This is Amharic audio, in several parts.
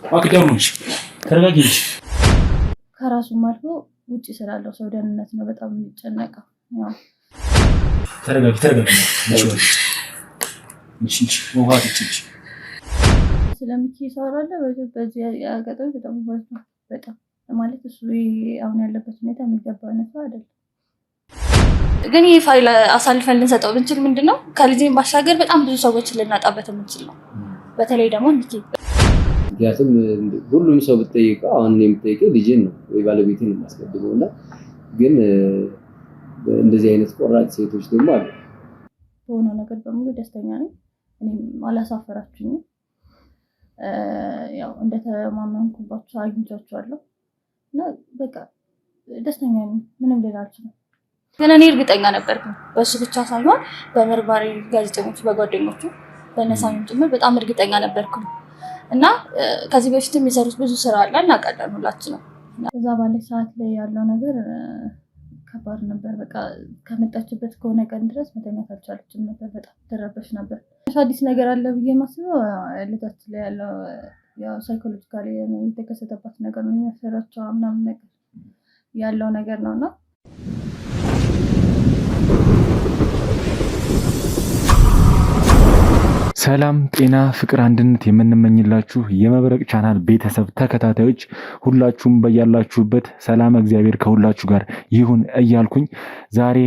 ማክዳውኖች ተረጋጊ። ከራሱም አልፎ ውጪ ስላለው ሰው ደህንነት ነው በጣም የሚጨነቀው። ያው ተረጋጊ። ስለሚኪ ሰውራለ በዚህ አጋጣሚ በጣም ማለት እሱ አሁን ያለበት ሁኔታ የሚገባ ነው አይደል? ግን ይሄ ፋይል አሳልፈን ልንሰጠው ብንችል ምንድነው ከልጅም ባሻገር በጣም ብዙ ሰዎች ልናጣበት የምንችል ነው። በተለይ ደግሞ ሚኪ ያቱም ሁሉም ሰው ብትጠይቀው አሁን የምትጠይቀው ልጅን ነው ወይ ባለቤቴን ነው ማስቀድመውና ግን እንደዚህ አይነት ቆራጥ ሴቶች ደግሞ አሉ። በሆነው ነገር በሙሉ ደስተኛ ነኝ። እኔም አላሳፈራችሁኝም። ያው እንደተማመንኩባችሁ አግኝቻችኋለሁ እና በቃ ደስተኛ ነኝ። ምንም ሌላ አልችልም። ግን እኔ እርግጠኛ ነበርኩ በሱ ብቻ ሳይሆን በመርማሪ ጋዜጠኞች በጓደኞቹ በነሳኙም ጭምር በጣም እርግጠኛ ነበርኩ እና ከዚህ በፊትም የሰሩት ብዙ ስራ አለ እናውቃለን ሁላችንም። እዛ ባለ ሰዓት ላይ ያለው ነገር ከባድ ነበር። በቃ ከመጣችበት ከሆነ ቀን ድረስ መተኛት አልቻለችም ነበር። በጣም ተረበሽ ነበር። አዲስ ነገር አለ ብዬ ማስበው ልታች ላይ ያለው ያው ሳይኮሎጂካሊ የተከሰተባት ነገር ነው የሚያፈራቸው ምናምን ነገር ያለው ነገር ነውና ሰላም ጤና ፍቅር አንድነት የምንመኝላችሁ የመብረቅ ቻናል ቤተሰብ ተከታታዮች ሁላችሁም በያላችሁበት ሰላም እግዚአብሔር ከሁላችሁ ጋር ይሁን እያልኩኝ ዛሬ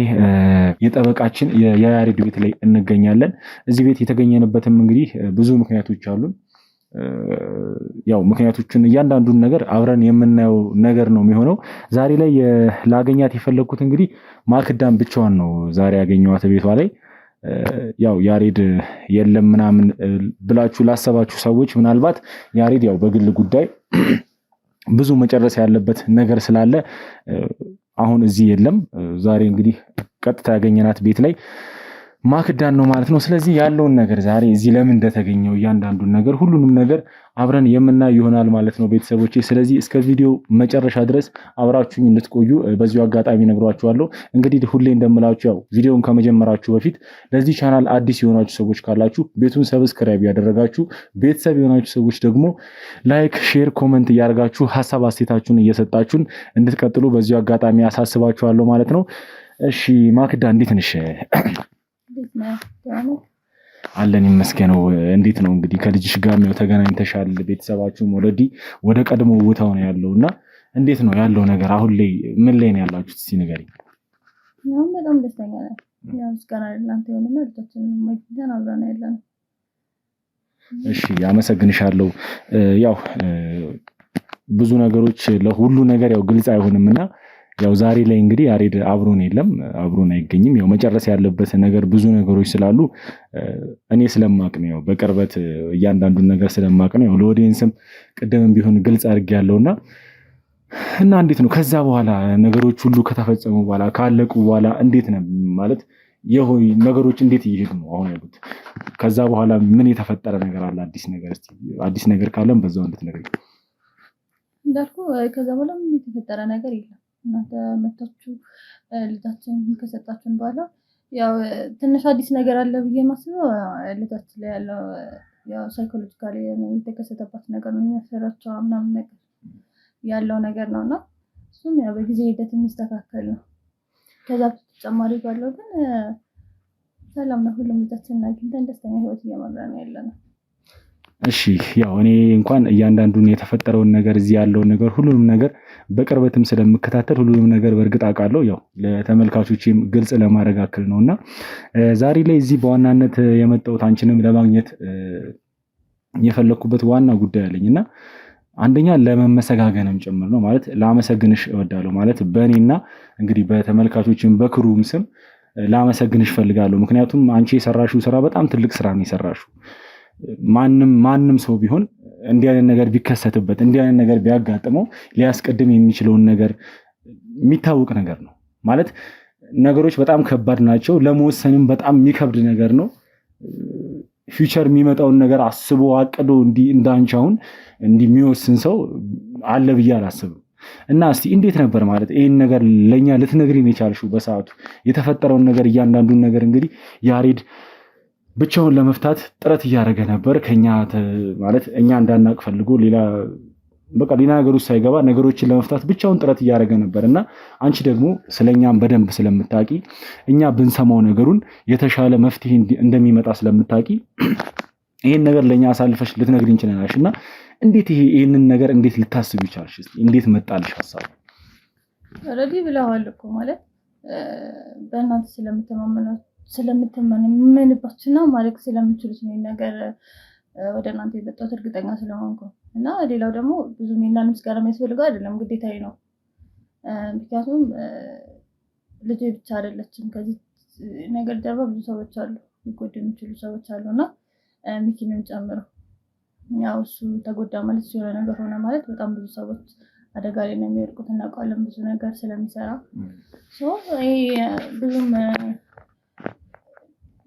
የጠበቃችን የያሬድ ቤት ላይ እንገኛለን። እዚህ ቤት የተገኘንበትም እንግዲህ ብዙ ምክንያቶች አሉን። ያው ምክንያቶችን እያንዳንዱን ነገር አብረን የምናየው ነገር ነው የሚሆነው። ዛሬ ላይ ላገኛት የፈለኩት እንግዲህ ማክዳን ብቻዋን ነው ዛሬ ያገኘዋት ቤቷ ላይ። ያው ያሬድ የለም ምናምን ብላችሁ ላሰባችሁ ሰዎች ምናልባት ያሬድ ያው በግል ጉዳይ ብዙ መጨረስ ያለበት ነገር ስላለ አሁን እዚህ የለም። ዛሬ እንግዲህ ቀጥታ ያገኘናት ቤት ላይ ማክዳን ነው ማለት ነው። ስለዚህ ያለውን ነገር ዛሬ እዚህ ለምን እንደተገኘው እያንዳንዱን ነገር ሁሉንም ነገር አብረን የምናይ ይሆናል ማለት ነው ቤተሰቦቼ። ስለዚህ እስከ ቪዲዮ መጨረሻ ድረስ አብራችሁኝ እንድትቆዩ በዚሁ አጋጣሚ ነግራችኋለሁ። እንግዲህ ሁሌ እንደምላችሁ ያው ቪዲዮውን ከመጀመራችሁ በፊት ለዚህ ቻናል አዲስ የሆናችሁ ሰዎች ካላችሁ ቤቱን ሰብስክራይብ ያደረጋችሁ፣ ቤተሰብ የሆናችሁ ሰዎች ደግሞ ላይክ፣ ሼር፣ ኮሜንት እያደረጋችሁ ሀሳብ አስተያየታችሁን እየሰጣችሁን እንድትቀጥሉ በዚሁ አጋጣሚ አሳስባችኋለሁ ማለት ነው። እሺ ማክዳ እንዴት ነሽ? አለን ይመስገነው። እንዴት ነው እንግዲህ ከልጅሽ ጋር ነው ተገናኝተሻል? ቤተሰባችሁም ኦልሬዲ ወደ ቀድሞ ቦታው ነው ያለውና እንዴት ነው ያለው ነገር? አሁን ላይ ምን ላይ ነው ያላችሁት? እስቲ ንገሪኝ። ያው በጣም ደስተኛ ነኝ። ያው እስካና ለእናንተ የሆነና ልጆችን ማግኘት አብረን ያለነው። እሺ አመሰግንሻለሁ። ያው ብዙ ነገሮች ለሁሉ ነገር ያው ግልጽ አይሆንምና ያው ዛሬ ላይ እንግዲህ ያሬድ አብሮን የለም፣ አብሮን አይገኝም። ያው መጨረስ ያለበት ነገር ብዙ ነገሮች ስላሉ እኔ ስለማቅ ነው ያው በቅርበት እያንዳንዱን ነገር ስለማቅ ነው ያው ለኦዲየንስም ቅድምም ቢሆን ግልጽ አድርጌያለሁና እና እንዴት ነው ከዛ በኋላ ነገሮች ሁሉ ከተፈጸሙ በኋላ ካለቁ በኋላ እንዴት ነው ማለት ነገሮች እንዴት እየሄዱ ነው አሁን ያሉት? ከዛ በኋላ ምን የተፈጠረ ነገር አለ? አዲስ ነገር እስቲ አዲስ ነገር ካለም በዛው እንድትነግሪኝ። እንዳልኩ ከዛ በኋላ ምን የተፈጠረ ነገር የለም። እናንተ መጣችሁ ልጃችን ከሰጣችሁን በኋላ ያው ትንሽ አዲስ ነገር አለ ብዬ ማስበው ልጃችን ላይ ያለው ያው ሳይኮሎጂካሊ የተከሰተባት ነገር ነው የሚያፈራቸው ምናምን ነገር ያለው ነገር ነውና እሱም ያው በጊዜ ሂደት የሚስተካከል ነው። ከዛ ተጨማሪ ባለው ግን ሰላም ነው። ሁሉም ልጃችንን አግኝተን ደስተኛ ህይወት እየመራን ያለነው። እሺ ያው እኔ እንኳን እያንዳንዱን የተፈጠረውን ነገር እዚህ ያለውን ነገር ሁሉንም ነገር በቅርበትም ስለምከታተል ሁሉንም ነገር በእርግጥ አውቃለሁ። ያው ለተመልካቾችም ግልጽ ለማድረግ አክል ነውና ዛሬ ላይ እዚህ በዋናነት የመጣሁት አንቺንም ለማግኘት የፈለኩበት ዋና ጉዳይ አለኝና አንደኛ ለመመሰጋገንም ጭምር ነው። ማለት ላመሰግንሽ እወዳለሁ። ማለት በእኔና እንግዲህ በተመልካቾችም በክሩም ስም ላመሰግንሽ ፈልጋለሁ። ምክንያቱም አንቺ የሰራሽው ስራ በጣም ትልቅ ስራ ነው የሰራሽው። ማንም ሰው ቢሆን እንዲህ አይነት ነገር ቢከሰትበት እንዲህ አይነት ነገር ቢያጋጥመው ሊያስቀድም የሚችለውን ነገር የሚታወቅ ነገር ነው። ማለት ነገሮች በጣም ከባድ ናቸው። ለመወሰንም በጣም የሚከብድ ነገር ነው። ፊውቸር የሚመጣውን ነገር አስቦ አቅዶ እንዳንቺ አሁን እንዲህ የሚወስን ሰው አለ ብዬ አላስብም። እና እስቲ እንዴት ነበር ማለት ይሄን ነገር ለኛ ልትነግሪን የቻልሽው? በሰዓቱ የተፈጠረውን ነገር እያንዳንዱን ነገር እንግዲህ ያሬድ ብቻውን ለመፍታት ጥረት እያደረገ ነበር። ከኛ ማለት እኛ እንዳናቅ ፈልጎ ሌላ ነገር ውስጥ ሳይገባ ነገሮችን ለመፍታት ብቻውን ጥረት እያደረገ ነበር እና አንቺ ደግሞ ስለኛም በደንብ ስለምታቂ እኛ ብንሰማው ነገሩን የተሻለ መፍትሄ እንደሚመጣ ስለምታቂ ይሄን ነገር ለኛ አሳልፈሽ ልትነግሪኝ እንችላልሽ እና እንዴት ይሄንን ነገር እንዴት ልታስብ ይቻልሽ? እንዴት መጣልሽ ሐሳቡ? ረዲ ብለዋል እኮ ማለት በእናንተ ስለምትመኑባችሁና ማለት ስለምትችሉት ነው ነገር ወደ እናንተ የመጣሁት እርግጠኛ ስለሆንኩ እና ሌላው ደግሞ ብዙ የእናንተ ምስጋና የሚያስፈልገው አይደለም፣ ግዴታዬ ነው። ምክንያቱም ልጄ ብቻ አይደለችም። ከዚህ ነገር ጀርባ ብዙ ሰዎች አሉ፣ ሊጎዱ የሚችሉ ሰዎች አሉና ሚኪንም ጨምሮ ያው እሱ ተጎዳ ማለት የሆነ ነገር ሆነ ማለት በጣም ብዙ ሰዎች አደጋ ላይ ነው የሚወድቁት። እናውቃለን ብዙ ነገር ስለሚሰራ ብዙም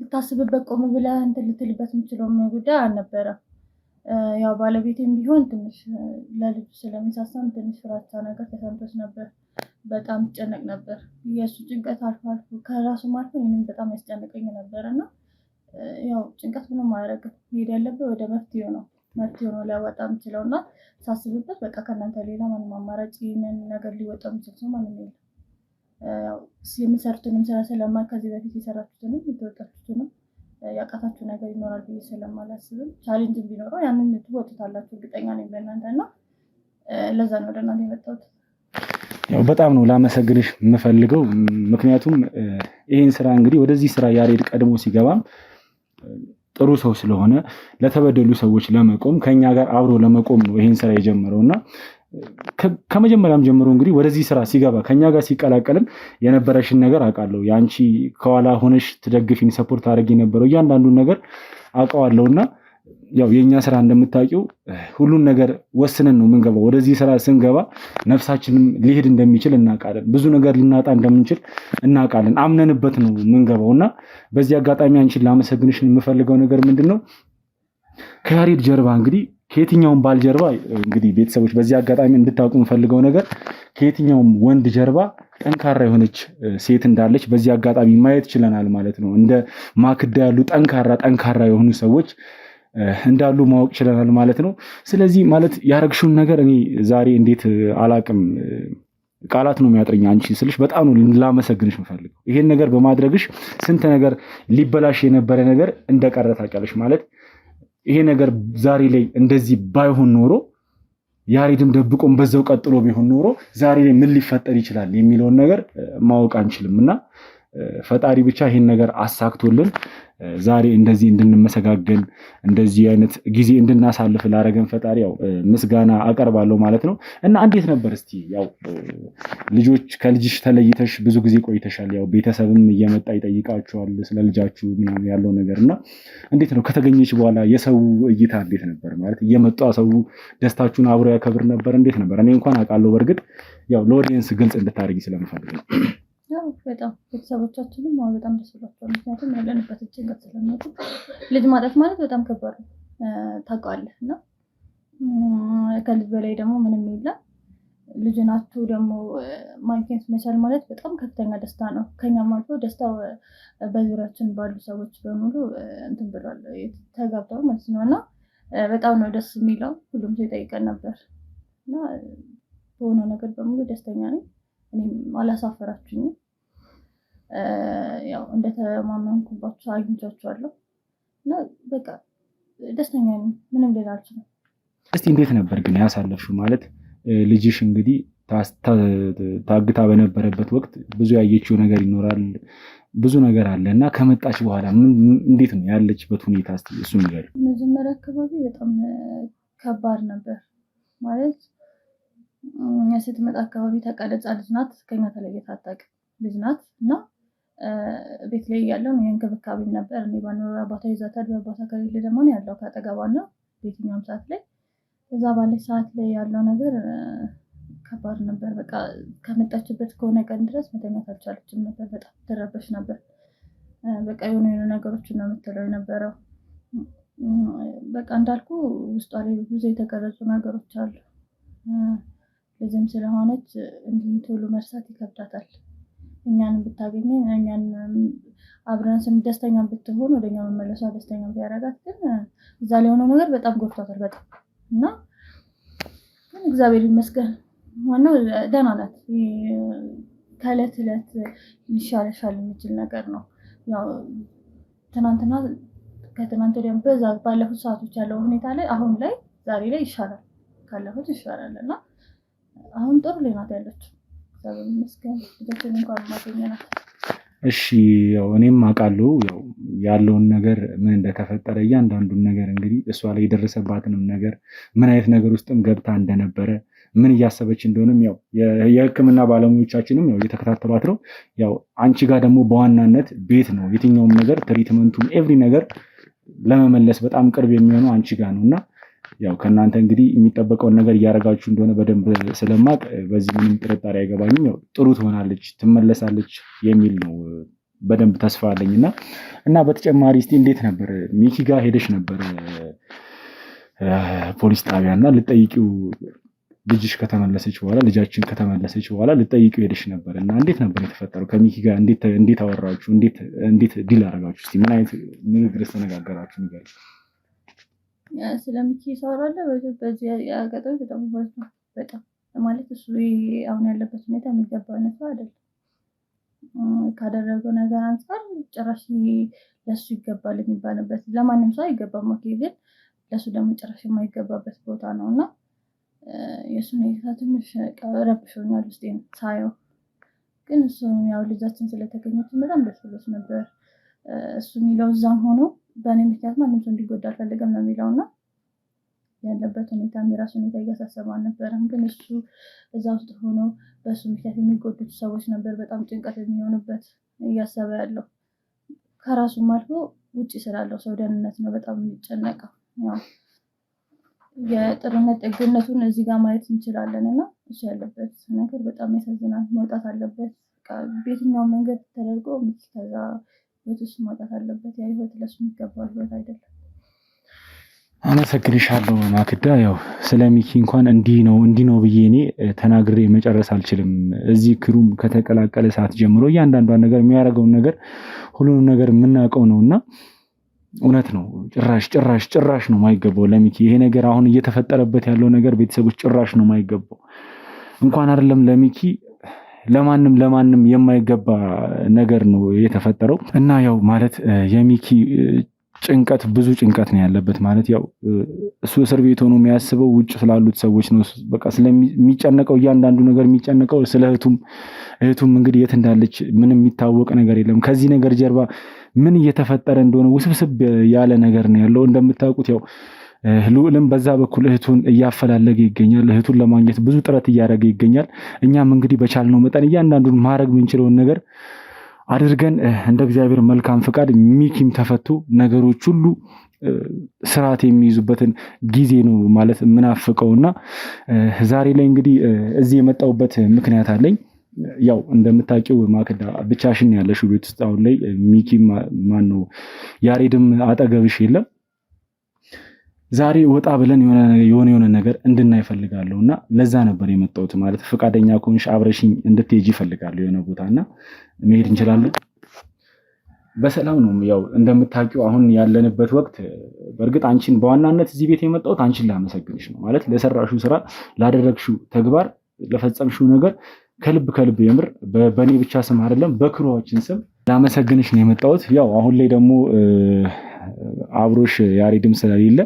ልታስብበት ቆም ብለህ እንትን ልትልበት የምችለው ጉዳይ አልነበረም። ያው ባለቤቴም ቢሆን ትንሽ ለልጁ ስለሚሳሳም ትንሽ ፍራቻ ነገር ተሰምቶት ነበር። በጣም ይጨነቅ ነበር። የእሱ ጭንቀት አልፎ አልፎ ከራሱም አልፎ እኔንም በጣም ያስጨንቀኝ ነበር እና ያው ጭንቀት ምንም አያደርግም። መሄድ ያለበት ወደ መፍትሄው ነው ሊያወጣ የምችለው እና ሳስብበት በቃ ከእናንተ ሌላ ማንም አማራጭ ይህንን ነገር ሊወጣ የሚችል ሰው ማንም የለም። የምሰርቱንም ስራ ስለማ ከዚህ በፊት የሰራችሁትንም የተወጣችሁትንም ያቃታችሁ ነገር ይኖራል ብዬ ስለማላስብም ቻሌንጅ ቢኖረው ያንን ትወጡታላችሁ እርግጠኛ ነኝ በእናንተ እና ለዛ ነው ወደ እናንተ የመጣሁት። ያው በጣም ነው ላመሰግንሽ የምፈልገው። ምክንያቱም ይሄን ስራ እንግዲህ ወደዚህ ስራ ያሬድ ቀድሞ ሲገባም ጥሩ ሰው ስለሆነ ለተበደሉ ሰዎች ለመቆም ከኛ ጋር አብሮ ለመቆም ነው ይሄን ስራ የጀመረውና ከመጀመሪያም ጀምሮ እንግዲህ ወደዚህ ስራ ሲገባ ከኛ ጋር ሲቀላቀልም የነበረሽን ነገር አውቃለሁ። ያንቺ ከኋላ ሆነሽ ትደግፊኝ ሰፖርት አድርጊ ነበረው እያንዳንዱን ነገር አውቀዋለሁና ያው የኛ ስራ እንደምታውቂው ሁሉን ነገር ወስነን ነው የምንገባው። ወደዚህ ስራ ስንገባ ነፍሳችንም ሊሄድ እንደሚችል እናውቃለን። ብዙ ነገር ልናጣ እንደምንችል እናውቃለን። አምነንበት ነው የምንገባውና በዚህ አጋጣሚ አንቺን ላመሰግንሽ የምፈልገው ነገር ምንድነው ከያሬድ ጀርባ እንግዲህ ከየትኛውም ባል ጀርባ እንግዲህ ቤተሰቦች በዚህ አጋጣሚ እንድታውቁ የምፈልገው ነገር ከየትኛውም ወንድ ጀርባ ጠንካራ የሆነች ሴት እንዳለች በዚህ አጋጣሚ ማየት ችለናል ማለት ነው። እንደ ማክዳ ያሉ ጠንካራ የሆኑ ሰዎች እንዳሉ ማወቅ ችለናል ማለት ነው። ስለዚህ ማለት ያረግሽውን ነገር እኔ ዛሬ እንዴት አላቅም ቃላት ነው የሚያጥረኝ። አንቺ ስልሽ በጣም ነው ላመሰግንሽ የምፈልገው። ይሄን ነገር በማድረግሽ ስንት ነገር ሊበላሽ የነበረ ነገር እንደቀረ ታውቂያለሽ ማለት ይሄ ነገር ዛሬ ላይ እንደዚህ ባይሆን ኖሮ ያሬድም ደብቆም በዛው ቀጥሎ ቢሆን ኖሮ ዛሬ ላይ ምን ሊፈጠር ይችላል የሚለውን ነገር ማወቅ አንችልምና ፈጣሪ ብቻ ይሄን ነገር አሳክቶልን ዛሬ እንደዚህ እንድንመሰጋገን እንደዚህ አይነት ጊዜ እንድናሳልፍ ላደረገን ፈጣሪ ያው ምስጋና አቀርባለሁ ማለት ነው። እና እንዴት ነበር እስቲ ያው ከልጅሽ ተለይተሽ ብዙ ጊዜ ቆይተሻል። ያው ቤተሰብም እየመጣ ይጠይቃችኋል ስለ ልጃችሁ ምናምን ያለው ነገርና እንዴት ነው ከተገኘች በኋላ የሰው እይታ እንዴት ነበር? ማለት እየመጣ ሰው ደስታችሁን አብሮ ያከብር ነበር? እንዴት ነበር? እኔ እንኳን አውቃለሁ በእርግጥ ያው ለኦዲየንስ ግልጽ እንድታደርጊ ስለምፈልግ ነው። ያው በጣም ቤተሰቦቻችንም በጣም ደስ ብሏቸዋል። ምክንያቱም ያለንበት ጭንቀት ስለሚያውቁ ልጅ ማጣት ማለት በጣም ከባድ ነው ታውቃለህ። እና ከልጅ በላይ ደግሞ ምንም የለም። ልጅናችሁ ደግሞ ማግኘት መቻል ማለት በጣም ከፍተኛ ደስታ ነው። ከኛም አልፎ ደስታው በዙሪያችን ባሉ ሰዎች በሙሉ እንትን ብሏል ተጋብተው ማለት ነው። እና በጣም ነው ደስ የሚለው። ሁሉም ሰው ይጠይቀን ነበር እና በሆነው ነገር በሙሉ ደስተኛ ነኝ። እኔም አላሳፈራችሁኝም። ያው እንደተማመንኩባችሁ አግኝቻችኋለሁ እና በቃ ደስተኛ ነኝ። ምንም ሌላ አልችልም። እስቲ እንዴት ነበር ግን ያሳለፍሽው? ማለት ልጅሽ እንግዲህ ታግታ በነበረበት ወቅት ብዙ ያየችው ነገር ይኖራል፣ ብዙ ነገር አለ እና ከመጣች በኋላ እንዴት ነው ያለችበት ሁኔታ? እስቲ እሱ ነገር መጀመሪያ አካባቢ በጣም ከባድ ነበር ማለት ስትመጣ አካባቢ ተቀረጻ ልጅ ናት፣ ከኛ ተለይታ አታውቅም ልጅ ናት እና ቤት ላይ ያለው የእንክብካቤ ነበር። እኔ ባኖር አባቷ ይዛታል፣ በአባቷ ከሌለ ደግሞ ያለው ካጠገቧና በየትኛውም ሰዓት ላይ እዛ ባለች ሰዓት ላይ ያለው ነገር ከባድ ነበር። በቃ ከመጣችበት ከሆነ ቀን ድረስ መተኛት አልቻለችም ነበር። በጣም ትረበሽ ነበር። በቃ የሆነ ነገሮችን ነው የምትለው የነበረው። በቃ እንዳልኩ ውስጧ ላይ ብዙ የተቀረጹ ነገሮች አሉ። ልጅም ስለሆነች እንዲህ ቶሎ መርሳት ይከብዳታል። እኛንም ብታገኘን እኛን አብረን ደስተኛ ብትሆን ወደኛ መመለሷ ደስተኛ ቢያረጋት ግን እዛ ላይ የሆነው ነገር በጣም ጎድቷታል በጣም እና ግን እግዚአብሔር ይመስገን ዋናው ደህና ናት። ከዕለት ዕለት ሊሻሻል የሚችል ነገር ነው። ያው ትናንትና ከትናንት ወዲያ በዛ ባለፉት ሰዓቶች ያለው ሁኔታ ላይ አሁን ላይ ዛሬ ላይ ይሻላል ካለፉት ይሻላል እና አሁን ጥሩ ላይ ናት ያለችው እግዚአብሔር ይመስገን። ልጆችን እንኳን ማገኘናት እሺ ያው እኔም አውቃለሁ ያው ያለውን ነገር ምን እንደተፈጠረ እያንዳንዱን ነገር እንግዲህ እሷ ላይ የደረሰባትንም ነገር ምን አይነት ነገር ውስጥም ገብታ እንደነበረ ምን እያሰበች እንደሆነም ያው የሕክምና ባለሙያዎቻችንም ያው እየተከታተሏት ነው። ያው አንቺ ጋር ደግሞ በዋናነት ቤት ነው የትኛውም ነገር ትሪትመንቱም ኤቭሪ ነገር ለመመለስ በጣም ቅርብ የሚሆነው አንቺ ጋር ነውና ያው ከእናንተ እንግዲህ የሚጠበቀውን ነገር እያደረጋችሁ እንደሆነ በደንብ ስለማቅ በዚህ ምንም ጥርጣሬ አይገባኝም። ያው ጥሩ ትሆናለች ትመለሳለች የሚል ነው በደንብ ተስፋ አለኝና እና በተጨማሪ እስቲ እንዴት ነበር ሚኪ ጋር ሄደሽ ነበር ፖሊስ ጣቢያና ልጠይቂው ልጅሽ ከተመለሰች በኋላ ልጃችን ከተመለሰች በኋላ ልጠይቂው ሄደሽ ነበር እና እንዴት ነበር የተፈጠረው? ከሚኪ ጋር እንዴት አወራችሁ? እንዴት ዲል አደረጋችሁ? እስቲ ምን አይነት ንግግር ተነጋገራችሁ? ንገር። ስለሚኪ ሳወራለ በዚህ አጋጣሚ በጣም ማለት እሱ አሁን ያለበት ሁኔታ የሚገባ ነገር አይደለም። ካደረገው ነገር አንፃር ጭራሽ ለሱ ይገባል የሚባልበት ለማንም ሰው አይገባም። ኦኬ ግን ለሱ ደግሞ ጭራሽ የማይገባበት ቦታ ነውና የሱ ሁኔታ ትንሽ ረብሾኛል ውስጤን ሳየው። ግን እሱ ያው ልጃችን ስለተገኘች በጣም ደስ ብሎት ነበር። እሱ የሚለው እዛም ሆኖ በእኔ ምክንያት ማንም ሰው እንዲጎዳ አልፈልግም ነው የሚለውና ያለበት ሁኔታ የራሱ ሁኔታ እያሳሰበው አልነበረም። ግን እሱ እዛ ውስጥ ሆኖ በእሱ ምክንያት የሚጎዱት ሰዎች ነበር በጣም ጭንቀት የሚሆኑበት እያሰበ ያለው። ከራሱም አልፎ ውጭ ስላለው ሰው ደህንነት ነው በጣም የሚጨነቀው። ያው የጥሩነት ጥግነቱን እዚህ ጋር ማየት እንችላለን እና እሱ ያለበት ነገር በጣም ያሳዝናል። መውጣት አለበት በየትኛውም መንገድ ተደርጎ ከዛ ህይወት ውስጥ መውጣት አለበት። ያ ህይወት ለሱ የሚገባው ህይወት አይደለም። አመሰግንሻለሁ ማክዳ። ያው ስለ ሚኪ እንኳን እንዲህ ነው ብዬ እኔ ተናግሬ መጨረስ አልችልም። እዚህ ክሩም ከተቀላቀለ ሰዓት ጀምሮ እያንዳንዷን ነገር የሚያደርገውን ነገር ሁሉንም ነገር የምናውቀው ነውና እውነት ነው። ጭራሽ ነው የማይገባው ለሚኪ ይሄ ነገር አሁን እየተፈጠረበት ያለው ነገር ቤተሰቦች ጭራሽ ነው የማይገባው። እንኳን አይደለም ለሚኪ ለማንም የማይገባ ነገር ነው የተፈጠረው እና ያው ማለት የሚኪ ጭንቀት ብዙ ጭንቀት ነው ያለበት። ማለት ያው እሱ እስር ቤት ሆኖ የሚያስበው ውጭ ስላሉት ሰዎች ነው። በቃ ስለሚጨነቀው እያንዳንዱ ነገር የሚጨነቀው ስለ እህቱም እንግዲህ የት እንዳለች ምንም የሚታወቅ ነገር የለም። ከዚህ ነገር ጀርባ ምን እየተፈጠረ እንደሆነ ውስብስብ ያለ ነገር ነው ያለው። እንደምታውቁት ያው ልዑልም በዛ በኩል እህቱን እያፈላለገ ይገኛል። እህቱን ለማግኘት ብዙ ጥረት እያደረገ ይገኛል። እኛም እንግዲህ በቻልነው መጠን እያንዳንዱን ማድረግ የምንችለውን ነገር አድርገን እንደ እግዚአብሔር መልካም ፍቃድ ሚኪም ተፈቶ ነገሮች ሁሉ ስርዓት የሚይዙበትን ጊዜ ነው ማለት የምናፍቀውና ዛሬ ላይ እንግዲህ እዚህ የመጣሁበት ምክንያት አለኝ። ያው እንደምታውቂው ማክዳ ብቻሽን ያለሽው ቤት ውስጥ አሁን ላይ ሚኪም ማነው ያሬድም አጠገብሽ የለም። ዛሬ ወጣ ብለን የሆነ ነገር እንድናይ ፈልጋለሁና ለዛ ነበር የመጣሁት። ማለት ፈቃደኛ ከሆንሽ አብረሽኝ እንድትሄጂ ፈልጋለሁ የሆነ ቦታና መሄድ እንችላለን። በሰላም ነው። ያው እንደምታውቂው አሁን ያለንበት ወቅት በእርግጥ አንቺን በዋናነት እዚህ ቤት የመጣሁት አንቺን ላመሰግንሽ ነው። ማለት ለሰራሽው ስራ፣ ላደረግሽው ተግባር፣ ለፈጸምሽው ነገር ከልብ የምር በእኔ ብቻ ስም አይደለም በክሩዋችን ስም ላመሰግንሽ ነው የመጣሁት። ያው አሁን ላይ ደግሞ አብሮሽ ያሬድም ስለሌለ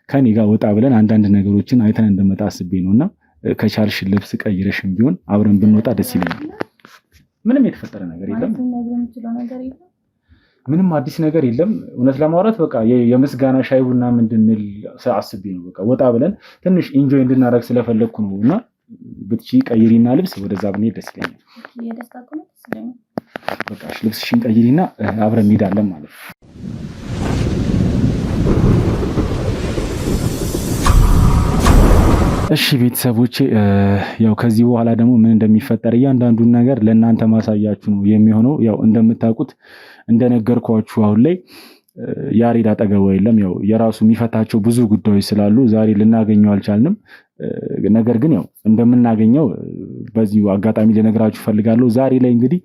ከኔ ጋር ወጣ ብለን አንዳንድ ነገሮችን አይተን እንደመጣ አስቤ ነውና ከቻልሽ ልብስ ቀይረሽም ቢሆን አብረን ብንወጣ ደስ ይለኛል። ምንም የተፈጠረ ነገር የለም። ምንም አዲስ ነገር የለም። እውነት ለማውራት በቃ የምስጋና ሻይ ቡና እንድንል አስቤ ነው። በቃ ወጣ ብለን ትንሽ ኢንጆይ እንድናደርግ ስለፈለግኩ ነውና ብትቺ ቀይሪና ልብስ ወደዛ ብንሄድ ደስ ይለኛል። በቃ ልብስሽን ቀይሪና አብረን እንሄዳለን ማለት ነው። እሺ ቤተሰቦቼ ያው ከዚህ በኋላ ደግሞ ምን እንደሚፈጠር እያንዳንዱን ነገር ለእናንተ ማሳያችሁ ነው የሚሆነው። ያው እንደምታውቁት እንደነገርኳችሁ አሁን ላይ ያሬድ አጠገቡ የለም። ያው የራሱ የሚፈታቸው ብዙ ጉዳዮች ስላሉ ዛሬ ልናገኘው አልቻልንም። ነገር ግን ያው እንደምናገኘው በዚሁ አጋጣሚ ልነግራችሁ ፈልጋለሁ። ዛሬ ላይ እንግዲህ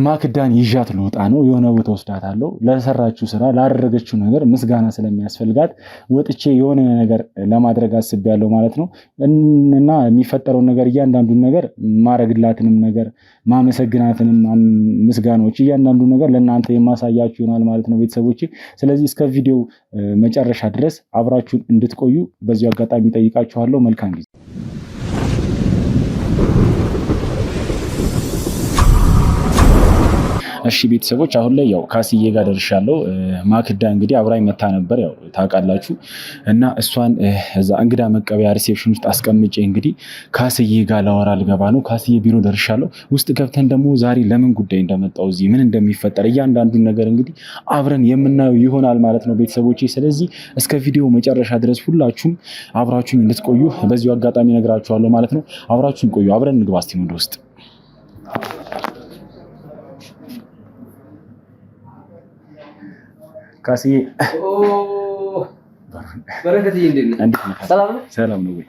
ማክዳን ይዣት ልወጣ ነው። የሆነ ቦታ ወስዳታለሁ። ለሰራችው ስራ ላደረገችው ነገር ምስጋና ስለሚያስፈልጋት ወጥቼ የሆነ ነገር ለማድረግ አስቤያለሁ ማለት ነው እና የሚፈጠረውን ነገር እያንዳንዱን ነገር ማረግላትንም ነገር ማመሰግናትንም ምስጋናዎች እያንዳንዱን ነገር ለእናንተ የማሳያችሁ ይሆናል ማለት ነው ቤተሰቦቼ። ስለዚህ እስከ ቪዲዮ መጨረሻ ድረስ አብራችሁን እንድትቆዩ በዚሁ አጋጣሚ ጠይቃችኋለሁ። መልካም ጊዜ። እሺ ቤተሰቦች አሁን ላይ ያው ካስዬ ጋር ደርሻለሁ። ማክዳ እንግዲህ አብራኝ መታ ነበር ያው ታውቃላችሁ እና እሷን እዛ እንግዳ መቀበያ ሪሴፕሽን ውስጥ አስቀምጬ እንግዲህ ካስዬ ጋር ላወራ ልገባ ነው። ካስዬ ቢሮ ደርሻለሁ። ውስጥ ገብተን ደግሞ ዛሬ ለምን ጉዳይ እንደመጣው እዚህ ምን እንደሚፈጠር እያንዳንዱን ነገር እንግዲህ አብረን የምናየው ይሆናል ማለት ነው ቤተሰቦቼ። ስለዚህ እስከ ቪዲዮ መጨረሻ ድረስ ሁላችሁም አብራችሁን እንድትቆዩ በዚሁ አጋጣሚ ነግራችኋለሁ ማለት ነው። አብራችሁን ቆዩ። አብረን እንግባ እስቲ ወደ ውስጥ። ካስዬ በረከትዬ እንዴት ነህ? ሰላም ነው ወይ?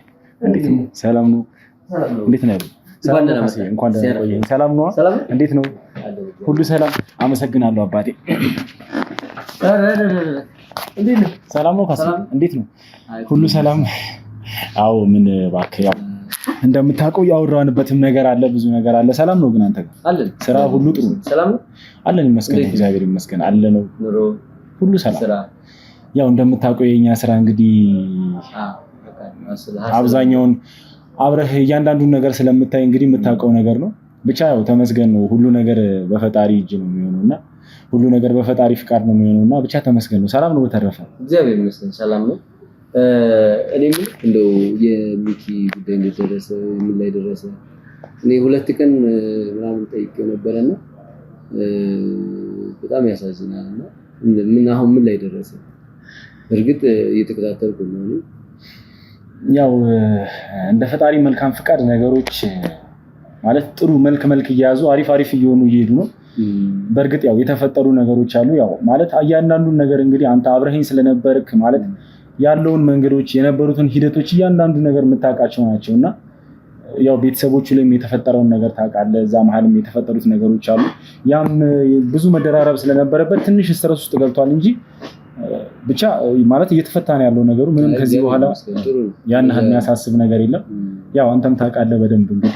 ሰላም ነው። እንዴት ነህ? እንኳን ደህና ቆየኝ። ሰላም ነው። እንዴት ነው? ሁሉ ሰላም? አመሰግናለሁ አባቴ። ሰላም ነው ካስዬ? እንዴት ነው? ሁሉ ሰላም? አዎ ምን እባክህ ያው እንደምታውቀው ያወራንበትም ነገር አለ፣ ብዙ ነገር አለ። ሰላም ነው ግን አንተ ጋር አለን? ስራ ሁሉ ጥሩ ነው? ሰላም ነው አለን ይመስገን፣ እግዚአብሔር ይመስገን አለ ነው ኑሮ ሁሉ ሰላም። ያው እንደምታውቀው የኛ ስራ እንግዲህ አብዛኛውን አብረህ እያንዳንዱን ነገር ስለምታይ እንግዲህ የምታውቀው ነገር ነው። ብቻ ያው ተመስገን ነው። ሁሉ ነገር በፈጣሪ እጅ ነው የሚሆነውና ሁሉ ነገር በፈጣሪ ፍቃድ ነው የሚሆነውና ብቻ ተመስገን ነው። ሰላም ነው። በተረፈ እግዚአብሔር ይመስገን ሰላም ነው። እኔም እንደው የሚኪ ጉዳይ እንደደረሰ ምን ላይ ደረሰ? እኔ 2 ቀን ምናምን ጠይቄው ነበርና በጣም ያሳዝናልና ምን አሁን ምን ላይ ደረሰ? እርግጥ እየተከታተልኩ ነው። ያው እንደ ፈጣሪ መልካም ፍቃድ ነገሮች ማለት ጥሩ መልክ እየያዙ አሪፍ እየሆኑ እየሄዱ ነው። በእርግጥ ያው የተፈጠሩ ነገሮች አሉ። ያው ማለት እያንዳንዱን ነገር እንግዲህ አንተ አብረኸኝ ስለነበርክ ማለት ያለውን መንገዶች የነበሩትን ሂደቶች እያንዳንዱ ነገር የምታውቃቸው ናቸውና ያው ቤተሰቦቹ ላይም የተፈጠረውን ነገር ታውቃለህ። እዛ መሀልም የተፈጠሩት ነገሮች አሉ። ያም ብዙ መደራረብ ስለነበረበት ትንሽ ስትረስ ውስጥ ገብቷል እንጂ ብቻ ማለት እየተፈታ ነው ያለው ነገሩ። ምንም ከዚህ በኋላ ያን ያህል የሚያሳስብ ነገር የለም። ያው አንተም ታውቃለህ በደንብ እንግዲህ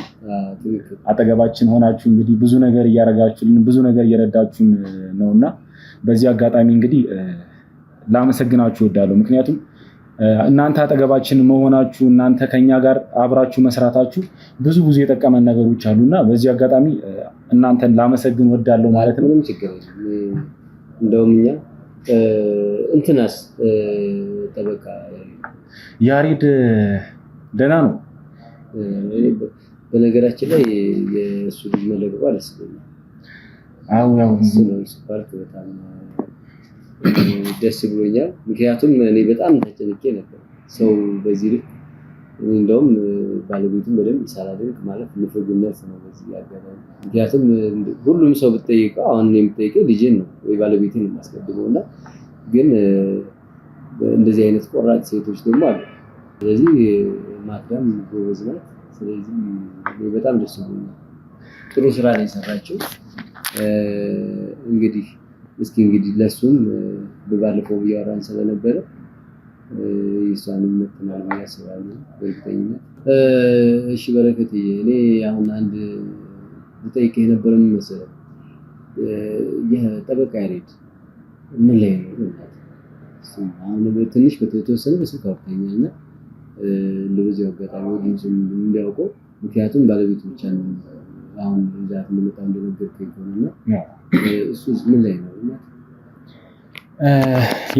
አጠገባችን ሆናችሁ እንግዲህ ብዙ ነገር እያረጋችሁልን ብዙ ነገር እየረዳችሁን ነውና በዚህ አጋጣሚ እንግዲህ ላመሰግናችሁ እወዳለሁ። ምክንያቱም እናንተ አጠገባችን መሆናችሁ እናንተ ከኛ ጋር አብራችሁ መስራታችሁ ብዙ የጠቀመን ነገሮች አሉና በዚህ አጋጣሚ እናንተን ላመሰግን እወዳለሁ ማለት ነው። ምንም ችግር የለም። እንደውም እኛ እንትናስ ተበቃ ያሬድ ደህና ነው። በነገራችን ላይ የእሱ ልጅ መለቀቁ አልስልም። ያው ስፓርት በጣም ደስ ብሎኛል። ምክንያቱም እኔ በጣም ተጨንቄ ነበር። ሰው በዚህ ልክ እንደውም ባለቤቱን በደንብ ሳላደንቅ ማለት ንፍግነት ነው በዚህ ያገባው። ምክንያቱም ሁሉም ሰው ብትጠይቀው አሁን እኔ የምጠይቀው ልጄን ነው ወይ ባለቤቴን የማስቀድመውና ግን እንደዚህ አይነት ቆራጥ ሴቶች ደግሞ አሉ። ስለዚህ ማክዳም ጎበዝ ናት። ስለዚህ እኔ በጣም ደስ ብሎኛል። ጥሩ ስራ ነው የሰራችው። እንግዲህ ለሱም በባለፈው እያወራን ስለነበረ ይሷንም መጥናል ያስባሉ በእርግጠኝነት። እሺ በረከትዬ፣ እኔ አሁን አንድ ልጠይቅህ ነበር። ምን መሰለህ የጠበቃ ያሬድ ምን ላይ ነው? አሁን ትንሽ ከተወሰነ በስልክ አውርተኛልና ለዚህ አጋጣሚ ወዲህም እንዲያውቀው ምክንያቱም ባለቤቱ ብቻ ነው አሁን ዛት እንደመጣ እንደነገርከኝ ከሆነና እሱ ምን ላይ ነው?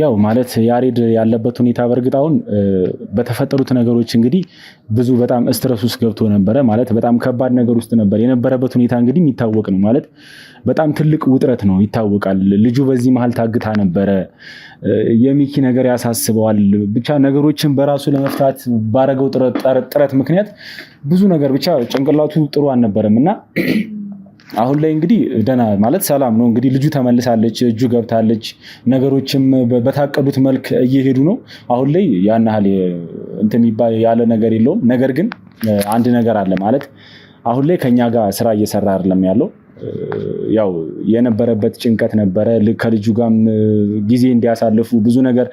ያው ማለት ያሬድ ያለበት ሁኔታ በእርግጥ አሁን በተፈጠሩት ነገሮች እንግዲህ ብዙ በጣም ስትረስ ውስጥ ገብቶ ነበረ። ማለት በጣም ከባድ ነገር ውስጥ ነበር የነበረበት ሁኔታ እንግዲህ የሚታወቅ ነው። ማለት በጣም ትልቅ ውጥረት ነው ይታወቃል። ልጁ በዚህ መሀል ታግታ ነበረ። የሚኪ ነገር ያሳስበዋል። ብቻ ነገሮችን በራሱ ለመፍታት ባረገው ጥረት ምክንያት ብዙ ነገር ብቻ ጭንቅላቱ ጥሩ አልነበረም እና አሁን ላይ እንግዲህ ደህና ማለት ሰላም ነው። እንግዲህ ልጁ ተመልሳለች፣ እጁ ገብታለች። ነገሮችም በታቀዱት መልክ እየሄዱ ነው። አሁን ላይ ያን ያህል እንትን ያለ ነገር የለውም። ነገር ግን አንድ ነገር አለ ማለት አሁን ላይ ከኛ ጋር ስራ እየሰራ አይደለም ያለው። ያው የነበረበት ጭንቀት ነበረ። ከልጁ ጋርም ጊዜ እንዲያሳልፉ ብዙ ነገር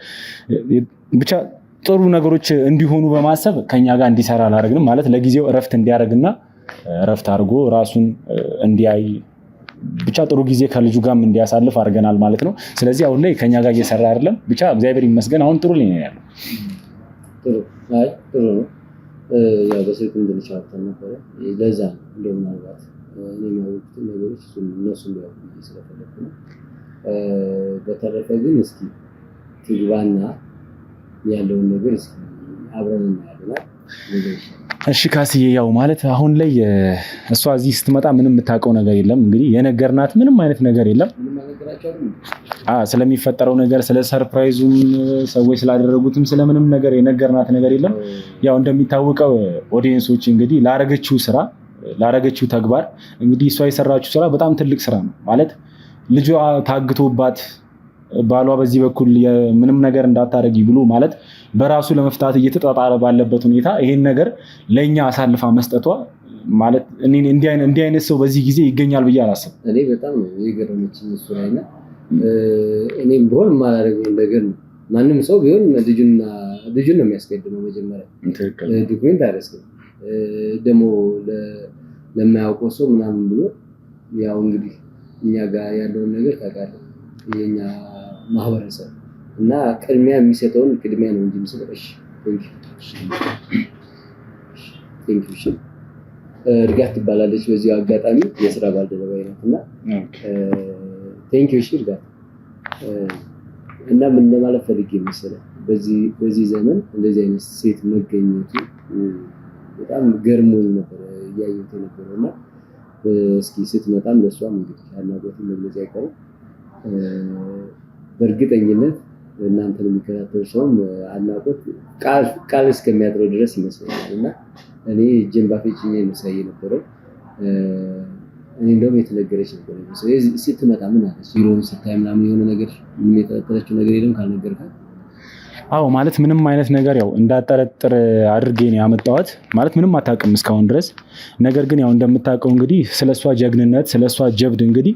ብቻ ጥሩ ነገሮች እንዲሆኑ በማሰብ ከኛ ጋር እንዲሰራ አላደረግንም። ማለት ለጊዜው እረፍት እንዲያደርግና እረፍት አድርጎ ራሱን እንዲያይ ብቻ ጥሩ ጊዜ ከልጁ ጋርም እንዲያሳልፍ አድርገናል ማለት ነው። ስለዚህ አሁን ላይ ከኛ ጋር እየሰራ አይደለም። ብቻ እግዚአብሔር ይመስገን አሁን ጥሩ ላይ ነው ያለው። ጥሩ ነው። ያው በስልክ እንድንቻወተን ነበረ። ለዛ ነው ምናልባት እኔ የሚያወቁትን ነገሮች እነሱ እንዲያውቁ ስለፈለኩ ነው። በተረፈ ግን እስኪ ትግባና ያለውን ነገር እስኪ አብረን እናያለን። እሺ ካስዬ፣ ያው ማለት አሁን ላይ እሷ እዚህ ስትመጣ ምንም የምታውቀው ነገር የለም። እንግዲህ የነገርናት ምንም አይነት ነገር የለም። ስለሚፈጠረው ነገር፣ ስለ ሰርፕራይዙም ሰዎች ስላደረጉትም ስለምንም ነገር የነገርናት ነገር የለም። ያው እንደሚታወቀው ኦዲየንሶች እንግዲህ ላረገችው ተግባር እንግዲህ እሷ የሰራችው ስራ በጣም ትልቅ ስራ ነው። ማለት ልጇ ታግቶባት ባሏ በዚህ በኩል ምንም ነገር እንዳታረጊ ብሎ ማለት በራሱ ለመፍታት እየተጣጣረ ባለበት ሁኔታ ይሄን ነገር ለኛ አሳልፋ መስጠቷ ማለት እንዲህ አይነት ሰው በዚህ ጊዜ ይገኛል ብዬ አላስብም። እኔ በጣም የገረመችኝ እሱ ላይና እኔም ቢሆን የማላደርገው ነገር ነው። ማንም ሰው ቢሆን ልጁን ነው የሚያስቀድመው መጀመሪያ ዶክሜንት አያደርግም። ደግሞ ለማያውቀው ሰው ምናምን ብሎ ያው እንግዲህ እኛ ጋር ያለውን ነገር ታውቃለህ የኛ ማህበረሰብ እና ቅድሚያ የሚሰጠውን ቅድሚያ ነው እንጂ የሚሰጠው። እሺ ቴንክ ዩ እርጋት ትባላለች። በዚህ አጋጣሚ የስራ ባልደረባዬ ናት እና ቴንክ ዩ እርጋት እና ምን ለማለት ፈልጌ መሰለህ በዚህ ዘመን እንደዚህ አይነት ሴት መገኘቱ በጣም ገርሞኝ ነበር እያየሁት ነበርና እስኪ ስትመጣም ለሷም እንግዲህ አናገቱ መግለጽ አይቀርም። በእርግጠኝነት እናንተን የሚከታተሉ ሰውም አናቆት ቃል እስከሚያጥረው ድረስ ይመስለኛል እና እኔ እጄን ባፌጭኝ ነው የነበረው። እኔ እንደውም የተነገረች ነበር። ስለዚህ ስትመጣ ምን አለች? ቢሮውን ስታይ ምናምን የሆነ ነገር ምን የተጠረጠረችው ነገር የለም ካልነገርካት? አዎ ማለት ምንም አይነት ነገር ያው እንዳጠረጥር አድርጌ ነው ያመጣኋት። ማለት ምንም አታውቅም እስካሁን ድረስ። ነገር ግን ያው እንደምታውቀው እንግዲህ ስለሷ ጀግንነት ስለሷ ጀብድ እንግዲህ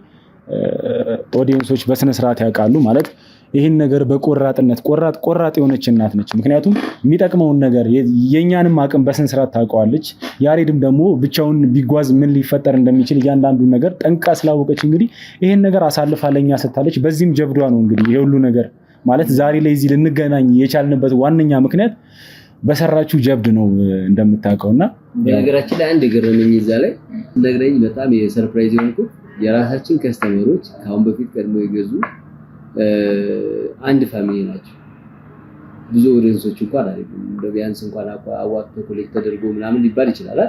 ኦዲየንሶች በስነ ስርዓት ያውቃሉ። ማለት ይህን ነገር በቆራጥነት ቆራጥ የሆነች እናት ነች። ምክንያቱም የሚጠቅመውን ነገር የኛንም አቅም በስነ ስርዓት ታውቀዋለች። ያሬድም ደግሞ ብቻውን ቢጓዝ ምን ሊፈጠር እንደሚችል እያንዳንዱ ነገር ጠንቃ ስላወቀች እንግዲህ ይህን ነገር አሳልፋ ለኛ ሰጥታለች። በዚህም ጀብዷ ነው እንግዲህ ይሄ ሁሉ ነገር ማለት ዛሬ ላይ እዚህ ልንገናኝ የቻልንበት ዋነኛ ምክንያት በሰራችው ጀብድ ነው እንደምታውቀውና በነገራችን ላይ አንድ የገረመኝ እዛ ላይ ነግረኝ በጣም የሰርፕራይዝ የሆንኩት የራሳችን ከስተመሮች ካሁን በፊት ቀድሞ የገዙ አንድ ፋሚሊ ናቸው። ብዙ ኦዲየንሶች እንኳን አይደሉም። ቢያንስ እንኳን አዋጥቶ ኮሌክት ተደርጎ ምናምን ሊባል ይችላል።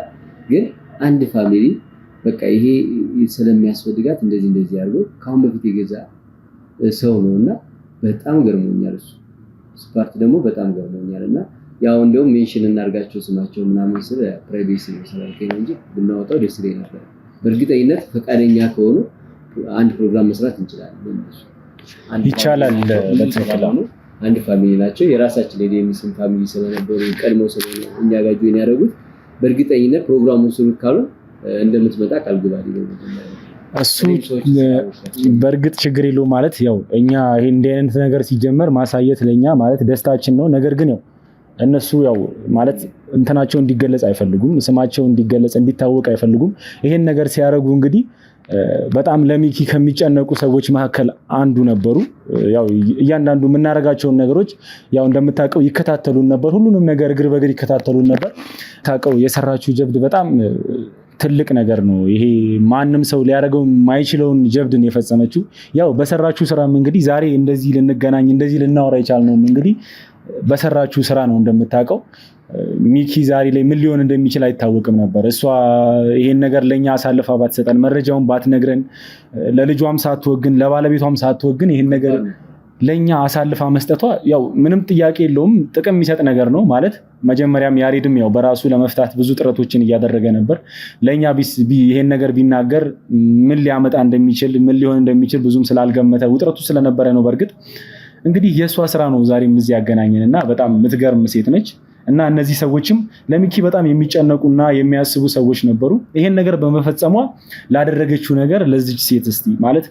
ግን አንድ ፋሚሊ በቃ ይሄ ስለሚያስፈልጋት እንደዚህ ያርገው ካሁን በፊት የገዛ ሰው ነውና በጣም ገርሞኛል። እሱ ስፓርት ደግሞ በጣም ገርሞኛልና ያው እንደውም ሜንሽን እናርጋቸው ስማቸው ምናምን ስለ ፕራይቬሲ ነው ስላልከኝ እንጂ ብናወጣው ደስ ይለኝ ነበር። በእርግጠኝነት ፈቃደኛ ከሆኑ አንድ ፕሮግራም መስራት እንችላለን። ይቻላል። በትክክል አንድ ፋሚሊ ናቸው። የራሳችን የዲኤምሲን ፋሚሊ ስለነበሩ ቀድሞ ስለሆነ እኛ ጋር ጆይን ያደረጉት በእርግጠኝነት ፕሮግራሙን ስሩ ካሉ እንደምትመጣ ቃል ግባልኝ ነው። እሱ በእርግጥ ችግር የለውም። ማለት ያው እኛ ይሄ እንዲህ አይነት ነገር ሲጀመር ማሳየት ለኛ ማለት ደስታችን ነው። ነገር ግን ያው እነሱ ያው ማለት እንትናቸው እንዲገለጽ አይፈልጉም፣ ስማቸው እንዲገለጽ እንዲታወቅ አይፈልጉም። ይሄን ነገር ሲያደርጉ እንግዲህ በጣም ለሚኪ ከሚጨነቁ ሰዎች መካከል አንዱ ነበሩ። ያው እያንዳንዱ የምናደርጋቸውን ነገሮች ያው እንደምታውቀው ይከታተሉን ነበር። ሁሉንም ነገር እግር በእግር ይከታተሉን ነበር። ታውቀው የሰራችው ጀብድ በጣም ትልቅ ነገር ነው። ይሄ ማንም ሰው ሊያደርገው የማይችለውን ጀብድን የፈጸመችው ያው በሰራችው ስራም እንግዲህ ዛሬ እንደዚህ ልንገናኝ እንደዚህ ልናወራ የቻልነው እንግዲህ በሰራችው ስራ ነው። እንደምታውቀው ሚኪ ዛሬ ላይ ምን ሊሆን እንደሚችል አይታወቅም ነበር። እሷ ይሄን ነገር ለኛ አሳልፋ ባትሰጠን፣ መረጃውን ባትነግረን፣ ለልጇም ሳትወግን ለባለቤቷም ሳትወግን ይሄን ነገር ለኛ አሳልፋ መስጠቷ ያው ምንም ጥያቄ የለውም፣ ጥቅም የሚሰጥ ነገር ነው። ማለት መጀመሪያም ያሬድም ያው በራሱ ለመፍታት ብዙ ጥረቶችን እያደረገ ነበር። ለኛ ይሄን ነገር ቢናገር ምን ሊያመጣ እንደሚችል ምን ሊሆን እንደሚችል ብዙም ስላልገመተ ውጥረቱ ስለነበረ ነው። በእርግጥ እንግዲህ የእሷ ስራ ነው ዛሬም እዚህ ያገናኘንና በጣም የምትገርም ሴት ነች። እና እነዚህ ሰዎችም ለሚኪ በጣም የሚጨነቁና የሚያስቡ ሰዎች ነበሩ። ይሄን ነገር በመፈጸሟ ላደረገችው ነገር ለዚች ሴት እስቲ ማለት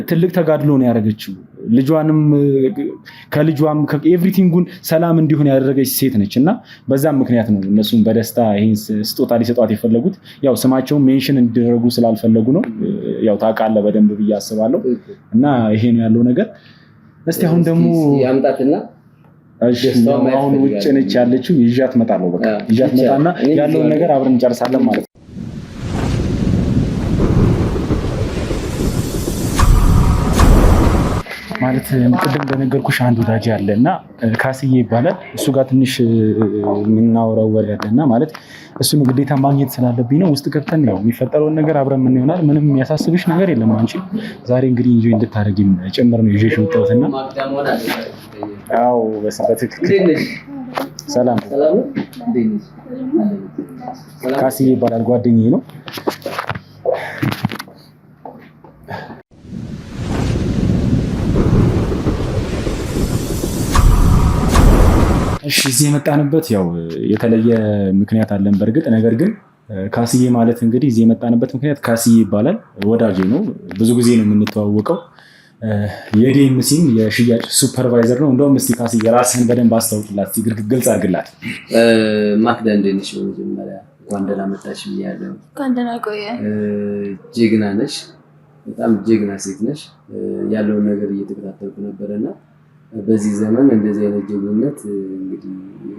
ትልቅ ተጋድሎ ነው ያደረገችው። ልጇንም ከልጇም ኤቭሪቲንጉን ሰላም እንዲሆን ያደረገች ሴት ነች እና በዛም ምክንያት ነው እነሱም በደስታ ይሄን ስጦታ ሊሰጧት የፈለጉት። ያው ስማቸውን ሜንሽን እንዲደረጉ ስላልፈለጉ ነው። ያው ታውቃለህ በደንብ ብዬ አስባለሁ። እና ይሄ ነው ያለው ነገር። እስቲ አሁን ደግሞ ያምጣትና አሁን ውጭ ነች ያለችው፣ ይዣት እመጣለሁ። በቃ ይዣት እመጣና ያለውን ነገር አብረን እንጨርሳለን ማለት ነው። ማለት ቅድም እንደነገርኩሽ አንድ ወዳጅ ያለና ካስዬ ይባላል። እሱ ጋር ትንሽ የምናወራው ወሬ ያለና ማለት እሱን ግዴታ ማግኘት ስላለብኝ ነው። ውስጥ ገብተን ያው የሚፈጠረውን ነገር አብረን ምን ይሆናል። ምንም የሚያሳስብሽ ነገር የለም አንቺ ዛሬ እንግዲህ ኢንጆይ እንድታረጊም ጭምር ነው ይዤሽ የወጣሁትና ያው በትክክል ሰላም ካስዬ ይባላል፣ ጓደኛዬ ነው። እሺ እዚህ የመጣንበት ያው የተለየ ምክንያት አለን በእርግጥ። ነገር ግን ካስዬ ማለት እንግዲህ እዚህ የመጣንበት ምክንያት ካስዬ ይባላል፣ ወዳጄ ነው። ብዙ ጊዜ ነው የምንተዋወቀው። የዲኤምሲም የሽያጭ ሱፐርቫይዘር ነው። እንደውም እስቲ ካስዬ ራስህን በደንብ አስታውቅላት፣ ግልጽ አድርግላት። ማክዳ እንደት ነሽ? በመጀመሪያ እንኳን ደህና መጣሽ ብያለሁ። እንኳን ደህና ቆየ። ጀግና ነሽ፣ በጣም ጀግና ሴት ነሽ። ያለውን ነገር እየተከታተልኩ ነበረና በዚህ ዘመን እንደዚህ አይነት ጀግንነት እንግዲህ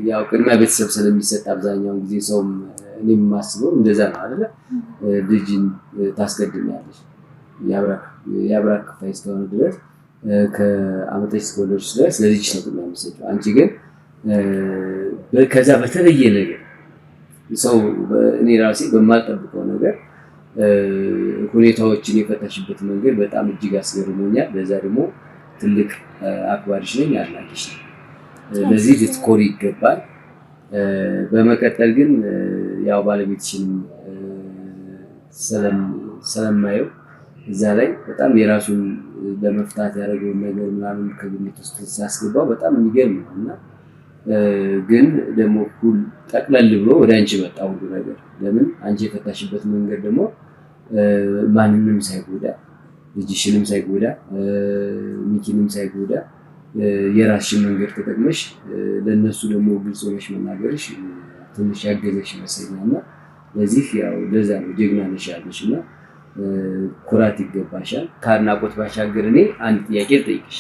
ያው ቅድሚያ ቤተሰብ ስለሚሰጥ አብዛኛውን ጊዜ ሰውም እኔም የማስበው እንደዛ ነው አይደለ? ልጅን ታስቀድሚያለሽ የአብራክ ክፋይ እስከሆነ ድረስ ከአመተሽ እስከወለድሽ ድረስ ለልጅሽ ነው ቅድሚያ የምትሰጪው። አንቺ ግን ከዛ በተለየ ነገር ሰው እኔ ራሴ በማልጠብቀው ነገር ሁኔታዎችን የፈታሽበት መንገድ በጣም እጅግ አስገርሞኛል። ለዛ ደግሞ ትልቅ አክባሪሽ ነኝ፣ አድናቂሽ ነኝ። ለዚህ ልትኮሪ ይገባል። በመቀጠል ግን ያው ባለቤትሽንም ስለማየው እዛ ላይ በጣም የራሱን ለመፍታት ያደረገውን ነገር ምናምን ከግምት ውስጥ ሲያስገባው በጣም የሚገርም ነው እና ግን ደግሞ ጠቅለል ብሎ ወደ አንቺ መጣ ሁሉ ነገር። ለምን አንቺ የፈታሽበት መንገድ ደግሞ ማንንም ሳይጎዳ ልጅሽንም ሳይጎዳ ሚኪንም ሳይጎዳ የራስሽን መንገድ ተጠቅመሽ ለነሱ ደግሞ ግልጽ ሆነሽ መናገርሽ ትንሽ ያገዘሽ ይመስለኛልና ለዚህ ያው ለዛ ነው ጀግና ነሽ ያለሽና ኩራት ይገባሻል። ከአድናቆት ባሻገር እኔ አንድ ጥያቄ ልጠይቅሽ።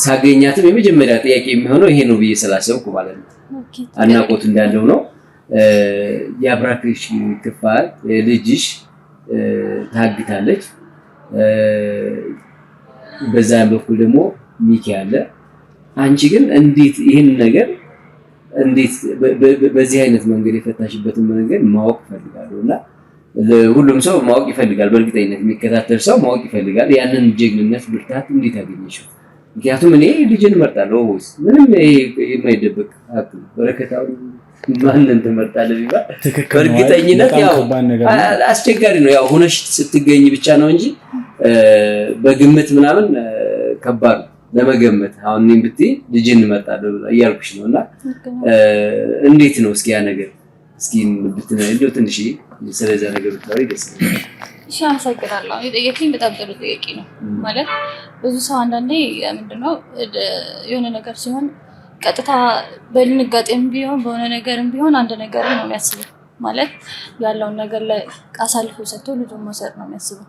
ሳገኛትም የመጀመሪያ ጥያቄ የሚሆነው ይሄ ነው ብዬ ስላሰብኩ ማለት ነው። አድናቆት እንዳለው ነው። የአብራክሽ ክፋይ ልጅሽ ታግታለች። በዛም በኩል ደግሞ ሚኪ አለ። አንቺ ግን እንዴት ይሄን ነገር እንዴት በዚህ አይነት መንገድ የፈታሽበትን መንገድ ማወቅ ፈልጋለሁና ሁሉም ሰው ማወቅ ይፈልጋል። በእርግጠኝነት የሚከታተል ሰው ማወቅ ይፈልጋል። ያንን ጀግንነት ብርታት እንዴት አገኘሽው? ምክንያቱም እኔ ልጅን እመርጣለሁ ወይስ ምንም የማይደበቅ ሀቅ ነው። በረከታው ማንን ትመርጣለህ ቢባል በእርግጠኝነት ያው አስቸጋሪ ነው። ያው ሆነሽ ስትገኝ ብቻ ነው እንጂ በግምት ምናምን ከባድ ነው ለመገመት። አሁን እኔም ብትይ ልጅን እመርጣለሁ እያልኩሽ ነውና እንዴት ነው እስኪ ያ ነገር እስኪ ብትነግሪኝ ትንሽ ስለዛ ነገር ብታወሪ ደስ ይላል። እሺ አመሰግናለሁ። የጠየቀኝ በጣም ጥሩ ጥያቄ ነው። ማለት ብዙ ሰው አንዳንዴ ምንድነው የሆነ ነገር ሲሆን ቀጥታ በልንጋጤም ቢሆን በሆነ ነገርም ቢሆን አንድ ነገር ነው የሚያስበው። ማለት ያለውን ነገር ላይ አሳልፎ ሰጥቶ ልጁን መውሰድ ነው የሚያስበው።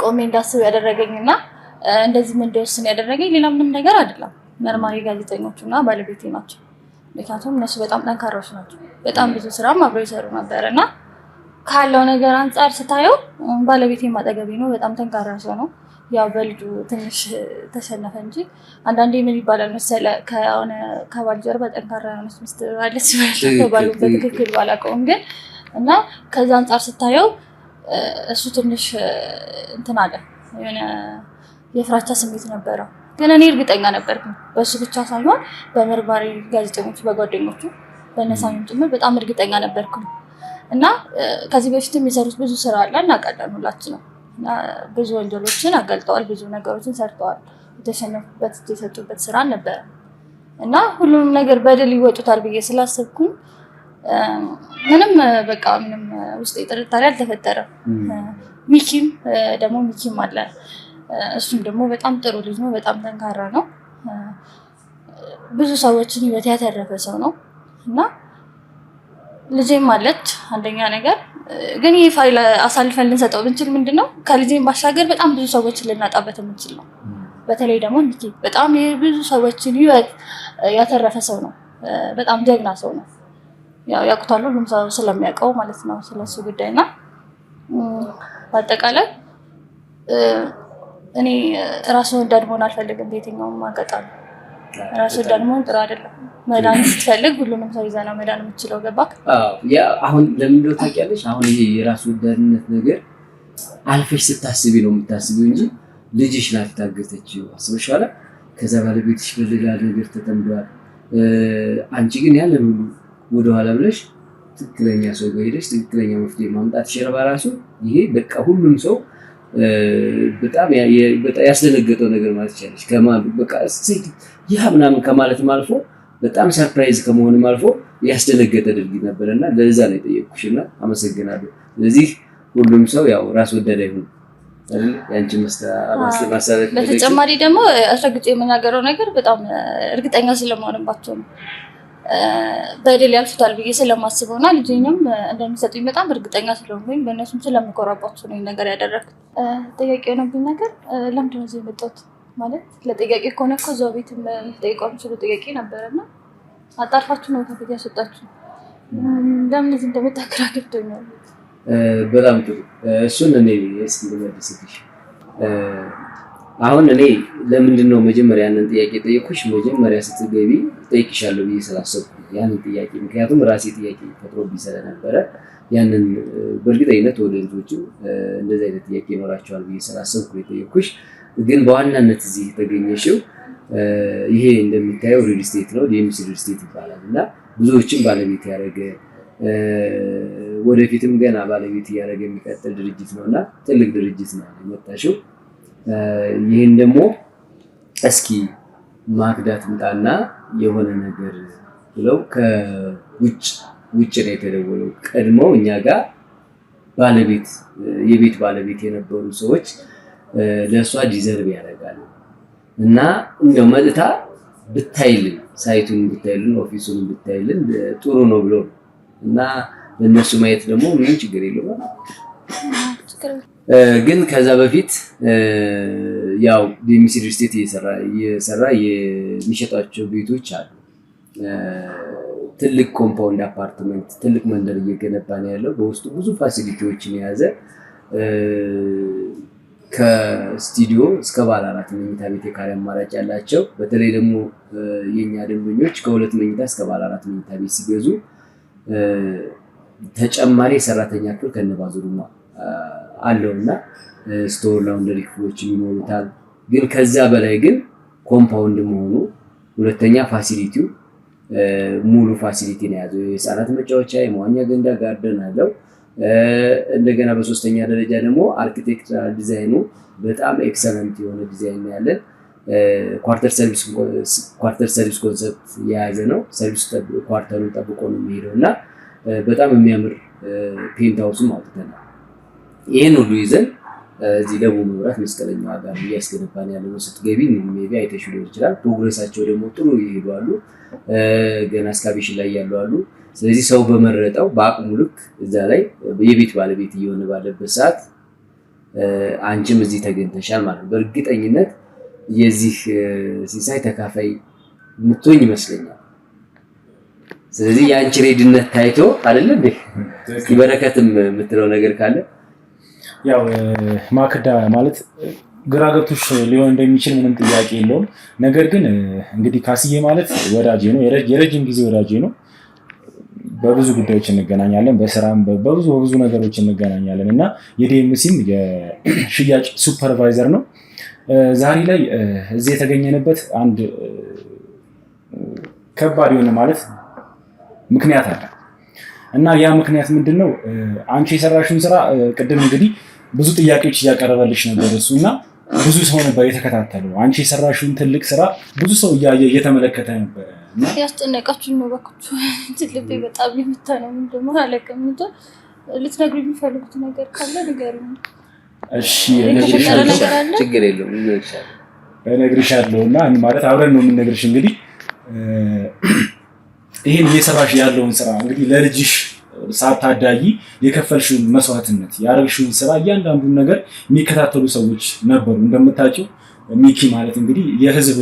ቆሜ እንዳስብ ያደረገኝና እንደዚህ ምን እንደወስን ያደረገኝ ሌላ ምንም ነገር አይደለም። መርማሪ ጋዜጠኞቹና ባለቤቴ ናቸው። ምክንያቱም እነሱ በጣም ጠንካራዎች ናቸው። በጣም ብዙ ስራም አብረው ይሰሩ ነበርና ካለው ነገር አንፃር ስታየው ባለቤቴም አጠገቤ ነው። በጣም ጠንካራ ሰው ነው። ያው በልጁ ትንሽ ተሸነፈ እንጂ አንዳንዴ ምን ይባላል መሰለህ ከሆነ ከባል ጀርባ ጠንካራ የሆነች ሚስት አለች ሲባል በትክክል ባላውቀውም ግን እና ከዛ አንፃር ስታየው እሱ ትንሽ እንትን አለ የሆነ የፍራቻ ስሜት ነበረው። ግን እኔ እርግጠኛ ነበርኩኝ በሱ ብቻ ሳይሆን በመርማሪ ጋዜጠኞቹ በጓደኞቹ በነሳኝም ጭምር በጣም እርግጠኛ ነበርኩኝ። እና ከዚህ በፊትም የሰሩት ብዙ ስራ አለ እናውቃለን ሁላችንም። እና ብዙ ወንጀሎችን አጋልጠዋል፣ ብዙ ነገሮችን ሰርተዋል። የተሸነፉበት የሰጡበት ስራ አልነበረም። እና ሁሉም ነገር በድል ይወጡታል ብዬ ስላሰብኩኝ ምንም በቃ ምንም ውስጥ ጥርጣሬ አልተፈጠረም። ሚኪም አለ። እሱም ደግሞ በጣም ጥሩ ልጅ ነው፣ በጣም ጠንካራ ነው፣ ብዙ ሰዎችን ህይወት ያተረፈ ሰው ነው እና ልጄም አለች። አንደኛ ነገር ግን ይህ ፋይል አሳልፈን ልንሰጠው ብንችል ምንድነው ከልጄም ባሻገር በጣም ብዙ ሰዎችን ልናጣበት የምንችል ነው። በተለይ ደግሞ ሚኪ በጣም ብዙ ሰዎችን ህይወት ያተረፈ ሰው ነው። በጣም ጀግና ሰው ነው። ያው ያውቁታል ሁሉም ሰው ስለሚያውቀው ማለት ነው ስለሱ ጉዳይና በአጠቃላይ እኔ ራስ ወዳድ መሆን አልፈልግም። በየትኛውም አጋጣሚ ራስ ወዳድ መሆን ጥሩ አይደለም። መዳን ስትፈልግ ሁሉንም ሰው ይዘህ ነው መዳን የምትችለው። ገባክ? ያ አሁን ለምን እንደው ታውቂያለሽ፣ አሁን ይሄ የራስ ወዳድነት ነገር አልፈሽ ስታስቢ ነው የምታስቢው እንጂ ልጅሽ ናት ታገተችው አስበሻል። ከዛ ባለቤትሽ በሌላ ነገር ተጠምዷል። አንቺ ግን ያለን ሁሉ ወደኋላ ብለሽ ትክክለኛ ሰው ጋር ሄደሽ ትክክለኛ መፍትሄ ማምጣት ሸርባ ራሱ ይሄ በቃ ሁሉም ሰው በጣም ያስደነገጠው ነገር ማለት ይቻላል። ከማን በቃ ያ ምናምን ከማለትም አልፎ በጣም ሰርፕራይዝ ከመሆንም አልፎ ያስደነገጠ ድርጊት ነበርና ለዛ ነው የጠየቅኩሽና አመሰግናለሁ። ስለዚህ ሁሉም ሰው ያው ራስ ወዳድ አይሁን አይደል? ያንቺ ማስተማሰብ በተጨማሪ ደግሞ አስረግጬ የምናገረው ነገር በጣም እርግጠኛ ስለማሆንባቸው ነው በደል ያልፉታል ብዬ ስለማስበውና ልጄንም እንደሚሰጡኝ በጣም እርግጠኛ ስለሆንኩኝ በእነሱም ስለምኮራባቸው ነው ነገር ያደረኩት። ጥያቄ የሆነብኝ ነገር ለምንድን ነው እዚህ የመጣሁት ማለት ለጥያቄ ከሆነ እኮ እዛው ቤት የምትጠይቀው የምችለው ጥያቄ ነበረና አጣርፋችሁ ነው ከፊት ያስወጣችሁ። ለምን እዚህ እንደመጣክራ ገብቶኛል። በጣም ጥሩ። እሱን እኔ እስኪ ልመልስልሽ። አሁን እኔ ለምንድን ነው መጀመሪያ ያንን ጥያቄ ጠየቅኩሽ? መጀመሪያ ስትገቢ ጠይቅሻለሁ ብዬ ስላሰብኩ ያንን ጥያቄ ምክንያቱም ራሴ ጥያቄ ፈጥሮብኝ ስለነበረ ያንን በእርግጠኝነት ወደ ልጆችም እንደዚህ አይነት ጥያቄ ይኖራቸዋል ብዬ ስላሰብኩ የጠየቅኩሽ። ግን በዋናነት እዚህ የተገኘሽው ይሄ እንደምታየው ሪል ስቴት ነው፣ ዲኤምሲ ሪል ስቴት ይባላል እና ብዙዎችን ባለቤት ያደረገ ወደፊትም ገና ባለቤት እያደረገ የሚቀጥል ድርጅት ነውና ትልቅ ድርጅት ነው የመጣሽው። ይሄን ደግሞ እስኪ ማክዳት ምጣና የሆነ ነገር ብለው ከውጭ ነው የተደወለው። ቀድመው እኛ ጋር የቤት ባለቤት የነበሩ ሰዎች ለሷ ዲዘርቭ ያደርጋሉ እና እንደው መልታ ብታይልን ሳይቱን ብታይልን ኦፊሱን ብታይልን ጥሩ ነው ብሎ እና ለነሱ ማየት ደግሞ ምን ችግር የለውም። ግን ከዛ በፊት ያው ዲኤምሲ ሪል ስቴት እየሰራ የሚሸጣቸው ቤቶች አሉ። ትልቅ ኮምፓውንድ አፓርትመንት ትልቅ መንደር እየገነባ ነው ያለው። በውስጡ ብዙ ፋሲሊቲዎችን የያዘ ከስቱዲዮ እስከ ባለ 4 መኝታ ቤት የካሬ አማራጭ ያላቸው በተለይ ደግሞ የኛ ደንበኞች ከ2 መኝታ እስከ ባለ 4 መኝታ ቤት ሲገዙ ተጨማሪ ሰራተኛ ክፍል ከነባዙሩማ አለውና ስቶር ላውንደሪ ክፍሎች ይኖሩታል። ግን ከዛ በላይ ግን ኮምፓውንድ መሆኑ ሁለተኛ ፋሲሊቲው ሙሉ ፋሲሊቲ ነው ያዘው። የህፃናት መጫወቻ፣ የመዋኛ ገንዳ፣ ጋርደን አለው። እንደገና በሶስተኛ ደረጃ ደግሞ አርኪቴክቸራል ዲዛይኑ በጣም ኤክሰለንት የሆነ ዲዛይን ነው ያለን። ኳርተር ሰርቪስ ኮንሰፕት የያዘ ነው። ሰርቪስ ኳርተሩን ጠብቆ ነው የሚሄደውና በጣም የሚያምር ፔንት ሃውስም አውጥተናል። ይሄን ሁሉ ይዘን እዚህ ደቡብ መብራት መስቀለኛው ጋር እያስገነባን ያለው ስትገቢ ሜቢ አይተሽ ሊሆን ይችላል። ፕሮግሬሳቸው ደግሞ ጥሩ ይሄዳሉ። ገና እስካቬሽን ላይ ያሉ አሉ። ስለዚህ ሰው በመረጠው በአቅሙ ልክ እዛ ላይ የቤት ባለቤት እየሆነ ባለበት ሰዓት አንቺም እዚህ ተገኝተሻል ማለት ነው። በእርግጠኝነት የዚህ ሲሳይ ተካፋይ የምትሆኝ ይመስለኛል። ስለዚህ የአንቺ ሬድነት ታይቶ አይደለ እንዴ? እስኪ በረከትም የምትለው ነገር ካለ ያው ማክዳ ማለት ግራ ገብቶሽ ሊሆን እንደሚችል ምንም ጥያቄ የለውም። ነገር ግን እንግዲህ ካስዬ ማለት ወዳጄ ነው፣ የረጅም ጊዜ ወዳጄ ነው። በብዙ ጉዳዮች እንገናኛለን፣ በስራም በብዙ ነገሮች እንገናኛለን እና የዲኤምሲም የሽያጭ ሱፐርቫይዘር ነው። ዛሬ ላይ እዚህ የተገኘንበት አንድ ከባድ የሆነ ማለት ምክንያት አለ እና ያ ምክንያት ምንድን ነው? አንቺ የሰራሽውን ስራ ቅድም እንግዲህ ብዙ ጥያቄዎች እያቀረበልሽ ነበር እሱ እና ብዙ ሰው ነበር የተከታተለው። አንቺ የሰራሽውን ትልቅ ስራ ብዙ ሰው እያየ እየተመለከተ ነበር። ያስጨነቃችሁ ነው ባካችሁ። ልቤ በጣም የምታ ነው። ምን ደግሞ አለቀም እንጂ ልትነግሩኝ የሚፈልጉት ነገር ካለ ንገሩኝ። እሺ ችግር የለውም እነግርሻለሁ። እና ማለት አብረን ነው የምንነግርሽ። እንግዲህ ይሄን እየሰራሽ ያለውን ስራ እንግዲህ ለልጅሽ ሳታዳጊ የከፈልሽውን መስዋዕትነት ያደረግሽውን ስራ እያንዳንዱን ነገር የሚከታተሉ ሰዎች ነበሩ። እንደምታውቂው ሚኪ ማለት እንግዲህ የህዝብ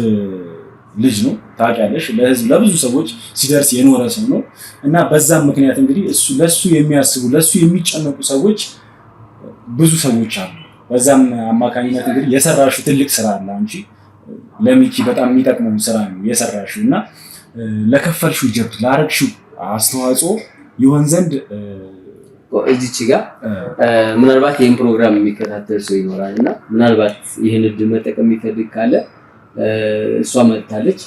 ልጅ ነው ታውቂያለሽ። ለህዝብ ለብዙ ሰዎች ሲደርስ የኖረ ሰው ነው እና በዛም ምክንያት እንግዲህ ለሱ የሚያስቡ ለሱ የሚጨነቁ ሰዎች ብዙ ሰዎች አሉ። በዛም አማካኝነት እንግዲህ የሰራሽው ትልቅ ስራ አለ። አንቺ ለሚኪ በጣም የሚጠቅመው ስራ ነው የሰራሽው እና ለከፈልሽው ጀብድ ላረግሽው አስተዋጽኦ ይሆን ዘንድ እዚች ጋር ምናልባት ይህን ፕሮግራም የሚከታተል ሰው ይኖራል እና ምናልባት ይህን እድል መጠቀም የሚፈልግ ካለ እሷ መጥታለች።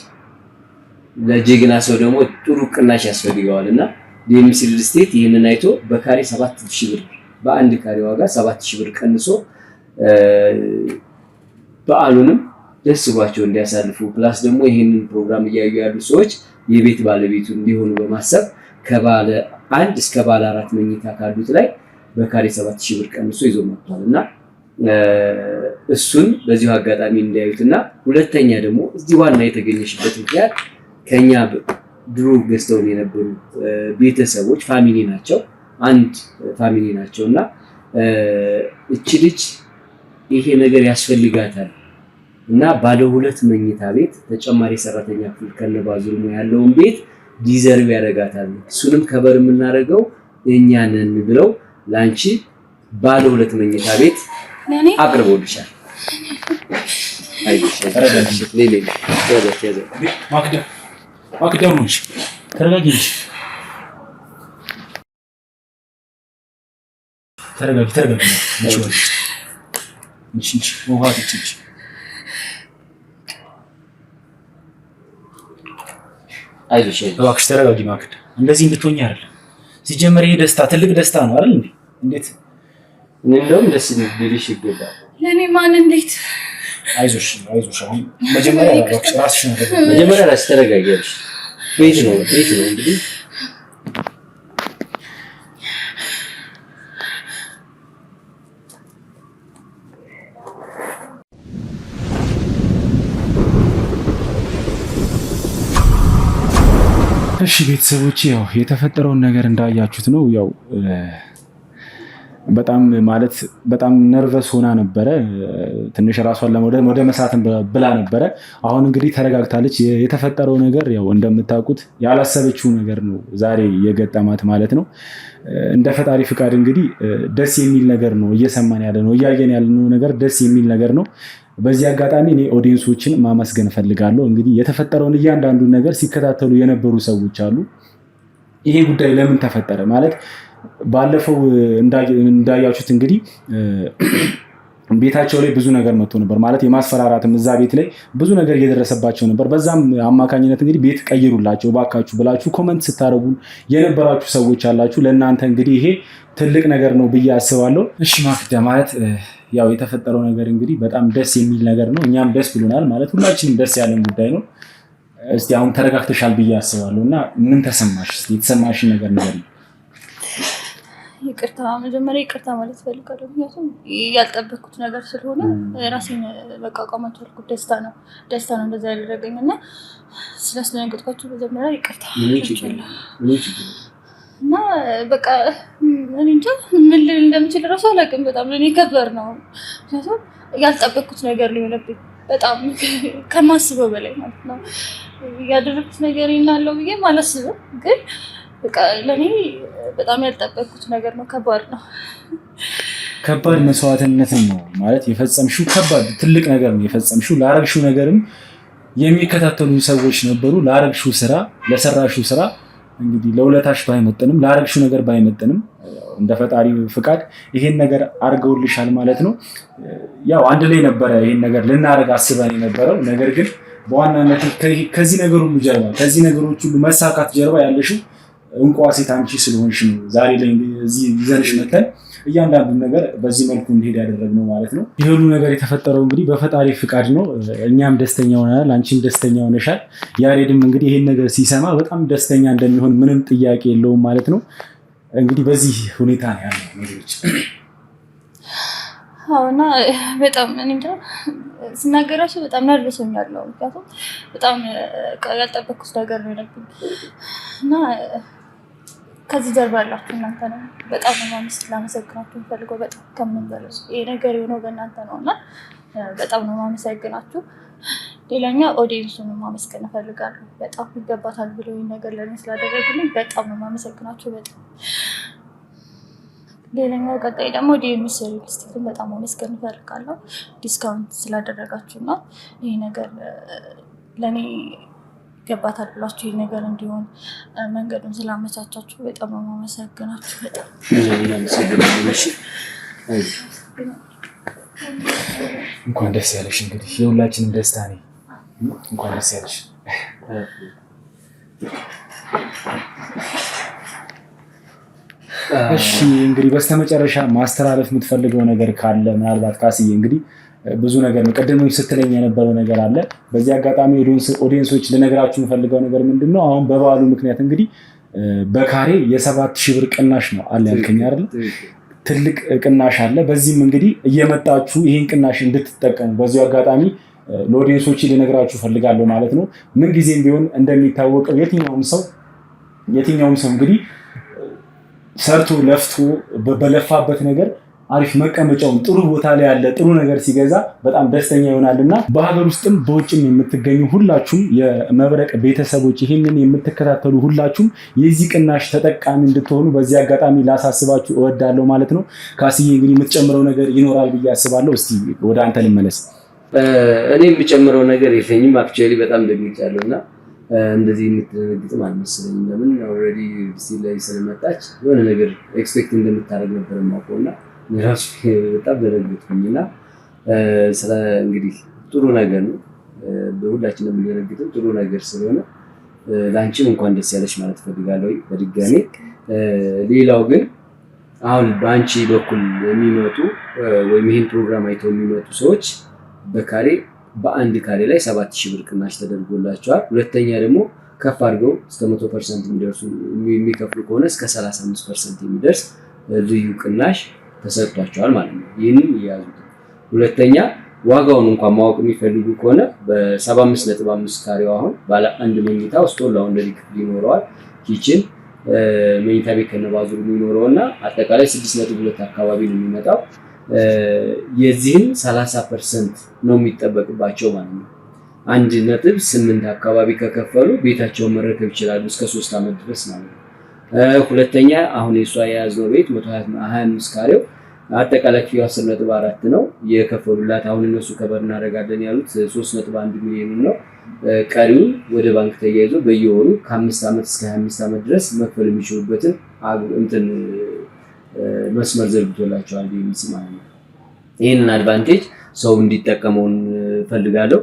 ለጀግና ሰው ደግሞ ጥሩ ቅናሽ ያስፈልገዋል እና ዲኤምሲ ሪል ስቴት ይህንን አይቶ በካሬ 7000 ብር በአንድ ካሬ ዋጋ 7000 ብር ቀንሶ በዓሉንም ደስ ብሏቸው እንዲያሳልፉ ፕላስ ደግሞ ይህንን ፕሮግራም እያዩ ያሉ ሰዎች የቤት ባለቤቱ እንዲሆኑ በማሰብ ከባለ 1 እስከ ባለ 4 መኝታ ካሉት ላይ በካሬ 7000 ብር ቀንሶ ይዞ መጥቷል እና እሱን በዚሁ አጋጣሚ እንዲያዩትና ሁለተኛ ደግሞ እዚህ ዋና የተገኘሽበት ምክንያት ከኛ ድሮ ገዝተው የነበሩ ቤተሰቦች ፋሚሊ ናቸው፣ አንድ ፋሚሊ ናቸውና እቺ ልጅ ይሄ ነገር ያስፈልጋታል እና ባለ 2 መኝታ ቤት ተጨማሪ ሰራተኛ ክፍል ከነባዙሩ ያለውን ቤት ዲዘርቭ ያደርጋታል። እሱንም ከበር የምናደርገው እኛ ነን ብለው ላንቺ ባለ 2 መኝታ ቤት አቅርቦልሻል። አይሽ ተረጋጊ። ሌሌ ማክዳሙሽ ተረጋጊ። እንቺ ወሃት እቺ አይዞሽ እባክሽ ተረጋጊ። ማክዳ እንደዚህ እንድትሆኚ አይደለም። ሲጀመር ይሄ ደስታ ትልቅ ደስታ ነው አይደል እንዴ? እንዴት እንደውም ደስ ሊልሽ ይገባል። ለኔ ማን እንዴት? አይዞሽ አሁን መጀመሪያ ራስሽ ተረጋጊያለሽ። ቤት ነው እንግዲህ እሺ ቤተሰቦች ያው የተፈጠረውን ነገር እንዳያችሁት ነው። ያው በጣም ነርቨስ ሆና ነበረ። ትንሽ ራሷን ወደ መሳትን ብላ ነበረ። አሁን እንግዲህ ተረጋግታለች። የተፈጠረው ነገር ያው እንደምታውቁት ያላሰበችው ነገር ነው ዛሬ የገጠማት ማለት ነው። እንደ ፈጣሪ ፍቃድ እንግዲህ ደስ የሚል ነገር ነው እየሰማን ያለ ነው፣ እያየን ያለነው ነገር ደስ የሚል ነገር ነው። በዚህ አጋጣሚ እኔ ኦዲየንሶችን ማመስገን ፈልጋለሁ። እንግዲህ የተፈጠረውን እያንዳንዱን ነገር ሲከታተሉ የነበሩ ሰዎች አሉ። ይሄ ጉዳይ ለምን ተፈጠረ ማለት ባለፈው እንዳያችሁት እንግዲህ ቤታቸው ላይ ብዙ ነገር መጥቶ ነበር ማለት የማስፈራራትም እዛ ቤት ላይ ብዙ ነገር እየደረሰባቸው ነበር። በዛም አማካኝነት እንግዲህ ቤት ቀይሩላቸው ባካችሁ ብላችሁ ኮመንት ስታደርጉ የነበራችሁ ሰዎች አላችሁ። ለእናንተ እንግዲህ ይሄ ትልቅ ነገር ነው ብዬ አስባለሁ። እሺ ማክዳ ማለት ያው የተፈጠረው ነገር እንግዲህ በጣም ደስ የሚል ነገር ነው። እኛም ደስ ብሎናል ማለት ሁላችንም ደስ ያለን ጉዳይ ነው። እስቲ አሁን ተረጋግተሻል ብዬ አስባለሁ እና ምን ተሰማሽ? እስቲ የተሰማሽን ነገር ንገሪኝ። መጀመሪያ ይቅርታ ማለት ፈልጋለሁ። ምክንያቱም ያልጠበቅኩት ነገር ስለሆነ ራሴን መቋቋም አልቻልኩም። ደስታ ነው እንደዛ ያደረገኝ እና ስላስደነገጥኳችሁ መጀመሪያ ይቅርታ እና በቃ እኔ እንጃ ምን ልል እንደምችል እራሱ አላውቅም። በጣም ለእኔ ከባድ ነው። ምክንያቱም ያልጠበቅኩት ነገር ሊሆነብኝ በጣም ከማስበው በላይ ማለት ነው። ያደረግኩት ነገር ይናለው ብዬ አላስብም፣ ግን በቃ ለእኔ በጣም ያልጠበቅኩት ነገር ነው። ከባድ ነው። ከባድ መስዋዕትነትን ነው ማለት የፈጸምሽው። ከባድ ትልቅ ነገር ነው የፈጸምሽው። ላረግሽው ነገርም የሚከታተሉ ሰዎች ነበሩ። ላረግሽው ስራ ለሰራሽው ስራ እንግዲህ ለውለታሽ ባይመጥንም ላረግሽው ነገር ባይመጥንም እንደ ፈጣሪ ፍቃድ ይሄን ነገር አድርገውልሻል ማለት ነው። ያው አንድ ላይ ነበረ ይሄን ነገር ልናደርግ አስበን የነበረው ነገር ግን በዋናነት ከዚህ ነገር ሁሉ ጀርባ ከዚህ ነገሮች ሁሉ መሳካት ጀርባ ያለሽው እንቋ ሴት አንቺ ስለሆንሽ ነው ዛሬ ላይ እዚህ ይዘንሽ መተን እያንዳንዱን ነገር በዚህ መልኩ እንሄድ ያደረግነው ማለት ነው። ይህ ሁሉ ነገር የተፈጠረው እንግዲህ በፈጣሪ ፍቃድ ነው። እኛም ደስተኛ ሆነናል፣ አንቺም ደስተኛ ሆነሻል። ያሬድም እንግዲህ ይሄን ነገር ሲሰማ በጣም ደስተኛ እንደሚሆን ምንም ጥያቄ የለውም ማለት ነው። እንግዲህ በዚህ ሁኔታ ነው ያለው ነገሮች። አዎና በጣም እኔ እንጃ ስናገራቸው በጣም ነርቨስ ሆኛለሁ። ምክንያቱም በጣም ያልጠበቅኩት ነገር ነው የነበረው እና ከዚህ ጀርባ ያላችሁ እናንተ ነው። በጣም ነው ላመሰግናችሁ የምፈልገው። በጣም ከምንም በላይ ይሄ ነገር የሆነው በእናንተ ነው እና በጣም ነው ማመሰግናችሁ። ሌላኛው ኦዲየንሱን ማመስገን እፈልጋለሁ። በጣም ይገባታል ብሎ ይሄን ነገር ለኔ ስላደረጉልኝ በጣም ነው ማመሰግናችሁ። በጣም ሌላኛው ቀጣይ ደግሞ ዲኤምሲ ሪል ስቴትን በጣም ማመስገን እፈልጋለሁ። ዲስካውንት ስላደረጋችሁና ይሄ ነገር ለኔ ይገባታል ብላችሁ ይሄ ነገር እንዲሆን መንገዱን ስላመቻቻችሁ በጣም ነው ማመሰግናችሁ። በጣም እንኳን ደስ ያለሽ። እንግዲህ የሁላችንም ደስታ ነው። እንኳን ደስ ያለሽ። እሺ እንግዲህ በስተመጨረሻ ማስተላለፍ የምትፈልገው ነገር ካለ ምናልባት ካስዬ፣ እንግዲህ ብዙ ነገር ነው ቀደም ስትለኝ የነበረው ነገር አለ። በዚህ አጋጣሚ ኦዲየንሶች ልነግራችሁ የምፈልገው ነገር ምንድነው፣ አሁን በበዓሉ ምክንያት እንግዲህ በካሬ የ7000 ብር ቅናሽ ነው አለ ያልከኝ አይደል? ትልቅ ቅናሽ አለ። በዚህም እንግዲህ እየመጣችሁ ይሄን ቅናሽ እንድትጠቀሙ በዚህ አጋጣሚ ለኦዲየንሶች ልነግራችሁ ፈልጋለሁ ማለት ነው። ምን ጊዜም ቢሆን እንደሚታወቀው የትኛውም ሰው እንግዲህ ሰርቶ ለፍቶ በለፋበት ነገር አሪፍ መቀመጫውን ጥሩ ቦታ ላይ ያለ ጥሩ ነገር ሲገዛ በጣም ደስተኛ ይሆናልና በሀገር ውስጥም በውጭም የምትገኙ ሁላችሁም የመብረቅ ቤተሰቦች ይህንን የምትከታተሉ ሁላችሁም የዚህ ቅናሽ ተጠቃሚ እንድትሆኑ በዚህ አጋጣሚ ላሳስባችሁ እወዳለሁ ማለት ነው። ካስዬ እንግዲህ የምትጨምረው ነገር ይኖራል ብዬ አስባለሁ። እስቲ ወደ አንተ ልመለስ። እኔ የምጨምረው ነገር የለኝም። አክቹዋሊ በጣም ደግቻለሁና እንደዚህ የምትደነግጥም አልመሰለኝም። ለምን ኦልሬዲ ዲሲ ላይ ስለመጣች የሆነ ነገር ኤክስፔክት እንደምታደርግ ነበር የማውቀውና ራሱ በጣም ደነገጥኩኝና ስለ እንግዲህ ጥሩ ነገር ነው በሁላችንም እንደነገጥን ጥሩ ነገር ስለሆነ ላንቺም እንኳን ደስ ያለሽ ማለት ፈልጋለሁ በድጋሚ። ሌላው ግን አሁን በአንቺ በኩል የሚመጡ ወይም ይሄን ፕሮግራም አይተው የሚመጡ ሰዎች በካሬ በአንድ ካሬ ላይ 7000 ብር ቅናሽ ተደርጎላቸዋል። ሁለተኛ ደግሞ ከፍ አድርገው እስከ 100% የሚደርሱ የሚከፍሉ ከሆነ እስከ 35% የሚደርስ ልዩ ቅናሽ ተሰጥቷቸዋል ማለት ነው። ይህንን ይያዙት። ሁለተኛ ዋጋውን እንኳን ማወቅ የሚፈልጉ ከሆነ በ75.5 ካሬው አሁን ባለ አንድ መኝታ ውስጥ ላውንደሪ ክፍል ይኖረዋል፣ ኪችን፣ መኝታ ቤት ከነባዙሩ የሚኖረውና አጠቃላይ 6.2 አካባቢ ነው የሚመጣው። የዚህን 30% ነው የሚጠበቅባቸው ማለት ነው። 1.8 አካባቢ ከከፈሉ ቤታቸውን መረከብ ይችላሉ እስከ 3 ዓመት ድረስ ማለት ነው። ሁለተኛ አሁን የሷ የያዝነው ቤት 125 ካሬው አጠቃላይ ክፍያው 10.4 ነው የከፈሉላት። አሁን እነሱ ከበር እናደርጋለን ያሉት 3.1 ሚሊዮን ነው። ቀሪው ወደ ባንክ ተያይዞ በየወሩ ከ5 ዓመት እስከ 25 ዓመት ድረስ መክፈል የሚችሉበትን እንትን መስመር ዘርግቶላቸዋል ዲኤምሲ ማለት ነው። ይሄንን አድቫንቴጅ ሰው እንዲጠቀመው ፈልጋለሁ።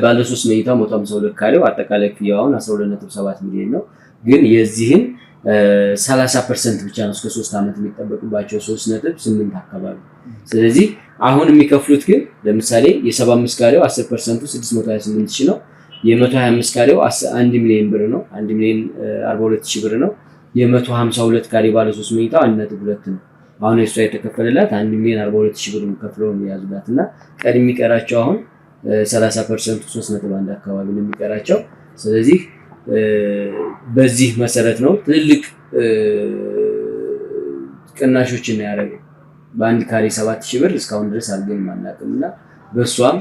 ባለ 3 መኝታ 152 ካሬው አጠቃላይ ክፍያው 12.7 ሚሊዮን ነው። ግን የዚህን 30% ብቻ ነው እስከ 3 ዓመት የሚጠበቅባቸው 3.8 አካባቢ። ስለዚህ አሁን የሚከፍሉት ግን ለምሳሌ የ75 ካሬው 10% 628,000 ነው። የ125 ካሬው 1 ሚሊዮን ብር ነው። 1 ሚሊዮን 42,000 ብር ነው። የ152 ካሬ ባለ 3 መኝታ 1.2 ነው። አሁን እሷ የተከፈለላት 1 ሚሊዮን 42,000 ብር ነው ከፍለው ነው ያዙላትና ቀሪ የሚቀራቸው አሁን 30% 3.1 አካባቢ ነው የሚቀራቸው። ስለዚህ በዚህ መሰረት ነው ትልቅ ቅናሾችን ያደረገው። በአንድ ካሬ 7000 ብር እስካሁን ድረስ አልገኝም አናውቅምና በሷም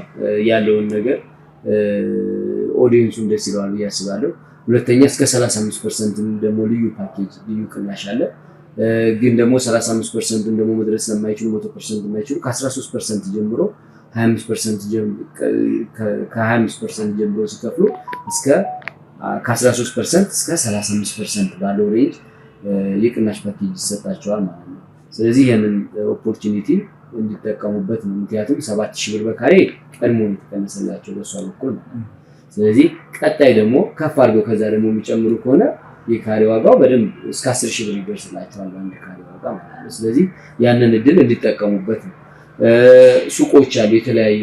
ያለውን ነገር ኦዲየንሱን ደስ ይለዋል ብዬ አስባለሁ። ሁለተኛ እስከ 35% ደግሞ ልዩ ፓኬጅ ልዩ ቅናሽ አለ። ግን ደግሞ 35% ደግሞ መድረስ ለማይችሉ 100% የማይችሉ ከ13% ጀምሮ 25% ጀምሮ ሲከፍሉ እስከ ከ13% እስከ 35% ባለው ሬንጅ የቅናሽ ፓኬጅ ይሰጣቸዋል ማለት ነው። ስለዚህ ይሄንን ኦፖርቹኒቲ እንዲጠቀሙበት ነው። ምክንያቱም 7000 ብር በካሬ ቀድሞ የተቀነሰላቸው በሷ በኩል ማለት ነው። ስለዚህ ቀጣይ ደግሞ ከፍ አድርገው ከዛ ደግሞ የሚጨምሩ ከሆነ የካሬ ዋጋው በደንብ እስከ 10,000 ብር ይደርስላቸዋል አንድ ካሬ ዋጋ ማለት ነው። ስለዚህ ያንን እድል እንዲጠቀሙበት ነው። ሱቆች አሉ፣ የተለያዩ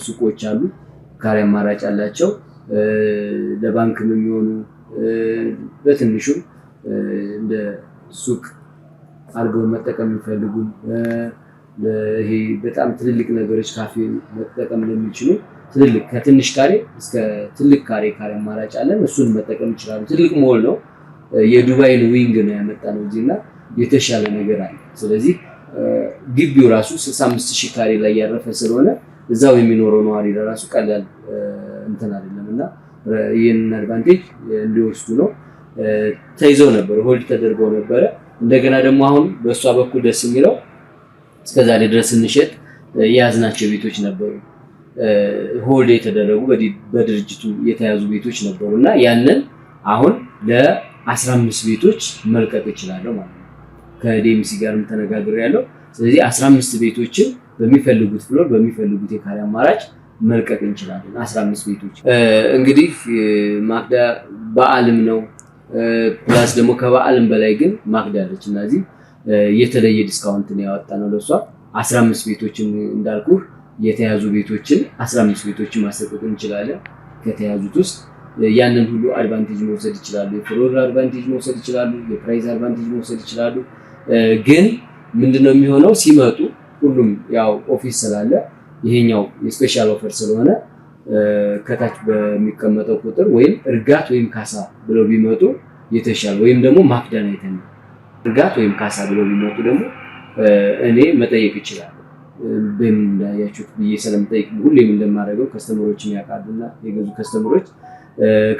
ሱቆች አሉ፣ ካሬ አማራጭ አላቸው። ለባንክም የሚሆኑ በትንሹ እንደ ሱቅ አድርገው መጠቀም የሚፈልጉ ይሄ በጣም ትልልቅ ነገሮች ካፌ መጠቀም ለሚችሉ ትልልቅ ከትንሽ ካሬ እስከ ትልቅ ካሬ አማራጭ አለን። እሱን መጠቀም ይችላሉ። ትልቅ ሞል ነው። የዱባይን ዊንግ ነው ያመጣነው እዚህና የተሻለ ነገር አለ። ስለዚህ ግቢው ራሱ 65,000 ካሬ ላይ ያረፈ ስለሆነ እዛው የሚኖረው ነዋሪ ለራሱ ቀላል እንትን አይደለምና ይሄንን አድቫንቴጅ እንዲወስዱ ነው። ተይዘው ነበር፣ ሆልድ ተደርገው ነበር። እንደገና ደግሞ አሁን በእሷ በኩል ደስ የሚለው እስከዛሬ ድረስ እንሸጥ የያዝናቸው ቤቶች ነበሩ፣ ሆልድ የተደረጉ በድርጅቱ የተያዙ ቤቶች ነበሩና ያንን አሁን ለ15 ቤቶች መልቀቅ እችላለሁ ማለት ነው። ከዴምሲ ጋርም ተነጋግሬያለሁ። ስለዚህ 15 ቤቶችን በሚፈልጉት ፍሎር በሚፈልጉት የካሬ አማራጭ መልቀቅ እንችላለን። 15 ቤቶች እንግዲህ ማክዳ በዓልም ነው ፕላስ ደግሞ ከበዓልም በላይ ግን ማክዳ አለች እና እዚህ የተለየ ዲስካውንት ነው ያወጣነው ለሷ 15 ቤቶችን እንዳልኩ የተያዙ ቤቶችን 15 ቤቶችን ማስጠቀቅ እንችላለን። ከተያዙት ውስጥ ያንን ሁሉ አድቫንቴጅ መውሰድ ይችላሉ። የፍሎር አድቫንቴጅ መውሰድ ይችላሉ። የፕራይስ አድቫንቴጅ መውሰድ ይችላሉ። ግን ምንድነው የሚሆነው ሲመጡ ሁሉም ያው ኦፊስ ስላለ ይሄኛው የስፔሻል ኦፈር ስለሆነ ከታች በሚቀመጠው ቁጥር ወይም እርጋት ወይም ካሳ ብለው ቢመጡ የተሻለ ወይም ደግሞ ማክዳን አይተን እርጋት ወይም ካሳ ብለው ቢመጡ ደግሞ እኔ መጠየቅ ይችላል። በምን እንዳያችሁት ብዬ ስለምጠይቅ ሁሌም እንደማደርገው ከስተመሮችን ያውቃሉና የገዙ ከስተመሮች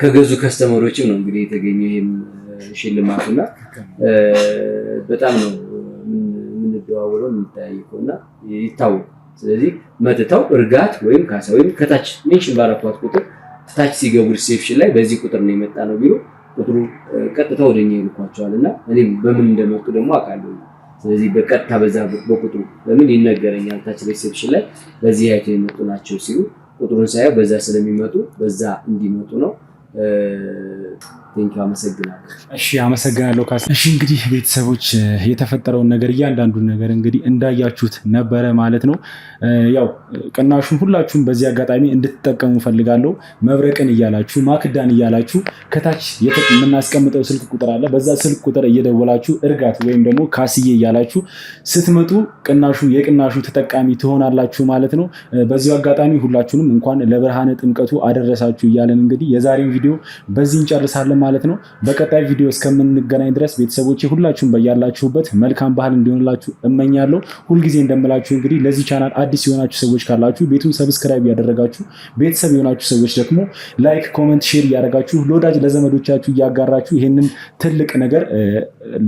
ከገዙ ከስተመሮችም ነው እንግዲህ የተገኘው ይሄም ሽልማቱና በጣም ነው የምንደዋወለው የምንጠያየቀውና ይታወቃል። ስለዚህ መጥተው እርጋት ወይም ካሳ ወይም ከታች ሜንሽን ባረኳት ቁጥር ታች ሲገቡ ሪሴፕሽን ላይ በዚህ ቁጥር ነው የመጣ ነው ቢሉ ቁጥሩ ቀጥታ ወደኛ ይልኳቸዋልና እኔም በምን እንደመጡ ደግሞ አውቃለሁ። ስለዚህ በቀጥታ በዛ በቁጥሩ ለምን ይነገረኛል ታች ሪሴፕሽን ላይ በዚህ አይቶ የመጡ ናቸው ሲሉ ቁጥሩን ሳይው በዛ ስለሚመጡ በዛ እንዲመጡ ነው። አመሰግናለሁ። እሺ አመሰግናለሁ ካሳ። እሺ እንግዲህ ቤተሰቦች የተፈጠረውን ነገር እያንዳንዱን ነገር እንግዲህ እንዳያችሁት ነበረ ማለት ነው። ያው ቅናሹን ሁላችሁም በዚህ አጋጣሚ እንድትጠቀሙ ፈልጋለሁ። መብረቅን እያላችሁ ማክዳን እያላችሁ ከታች የምናስቀምጠው ስልክ ቁጥር አለ። በዛ ስልክ ቁጥር እየደወላችሁ እርጋት ወይም ደግሞ ካስዬ እያላችሁ ስትመጡ የቅናሹ ተጠቃሚ ትሆናላችሁ ማለት ነው። በዚሁ አጋጣሚ ሁላችሁንም እንኳን ለብርሃነ ጥምቀቱ አደረሳችሁ እያለን እንግዲህ የዛሬውን ቪዲዮ በዚህ እንጨርሳለን ማለት ነው። በቀጣይ ቪዲዮ እስከምንገናኝ ድረስ ቤተሰቦቼ ሁላችሁም በያላችሁበት መልካም ባህል እንዲሆንላችሁ እመኛለሁ። ሁልጊዜ እንደምላችሁ እንግዲህ ለዚህ ቻናል አዲስ የሆናችሁ ሰዎች ካላችሁ ቤቱን ሰብስክራይብ ያደረጋችሁ፣ ቤተሰብ የሆናችሁ ሰዎች ደግሞ ላይክ፣ ኮሜንት፣ ሼር እያደረጋችሁ ለወዳጅ ለዘመዶቻችሁ እያጋራችሁ ይሄንን ትልቅ ነገር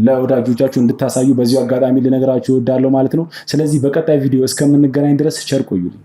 ለወዳጆቻችሁ እንድታሳዩ በዚሁ አጋጣሚ ልነግራችሁ እወዳለሁ ማለት ነው። ስለዚህ በቀጣይ ቪዲዮ እስከምንገናኝ ድረስ ቸር ቆዩልኝ።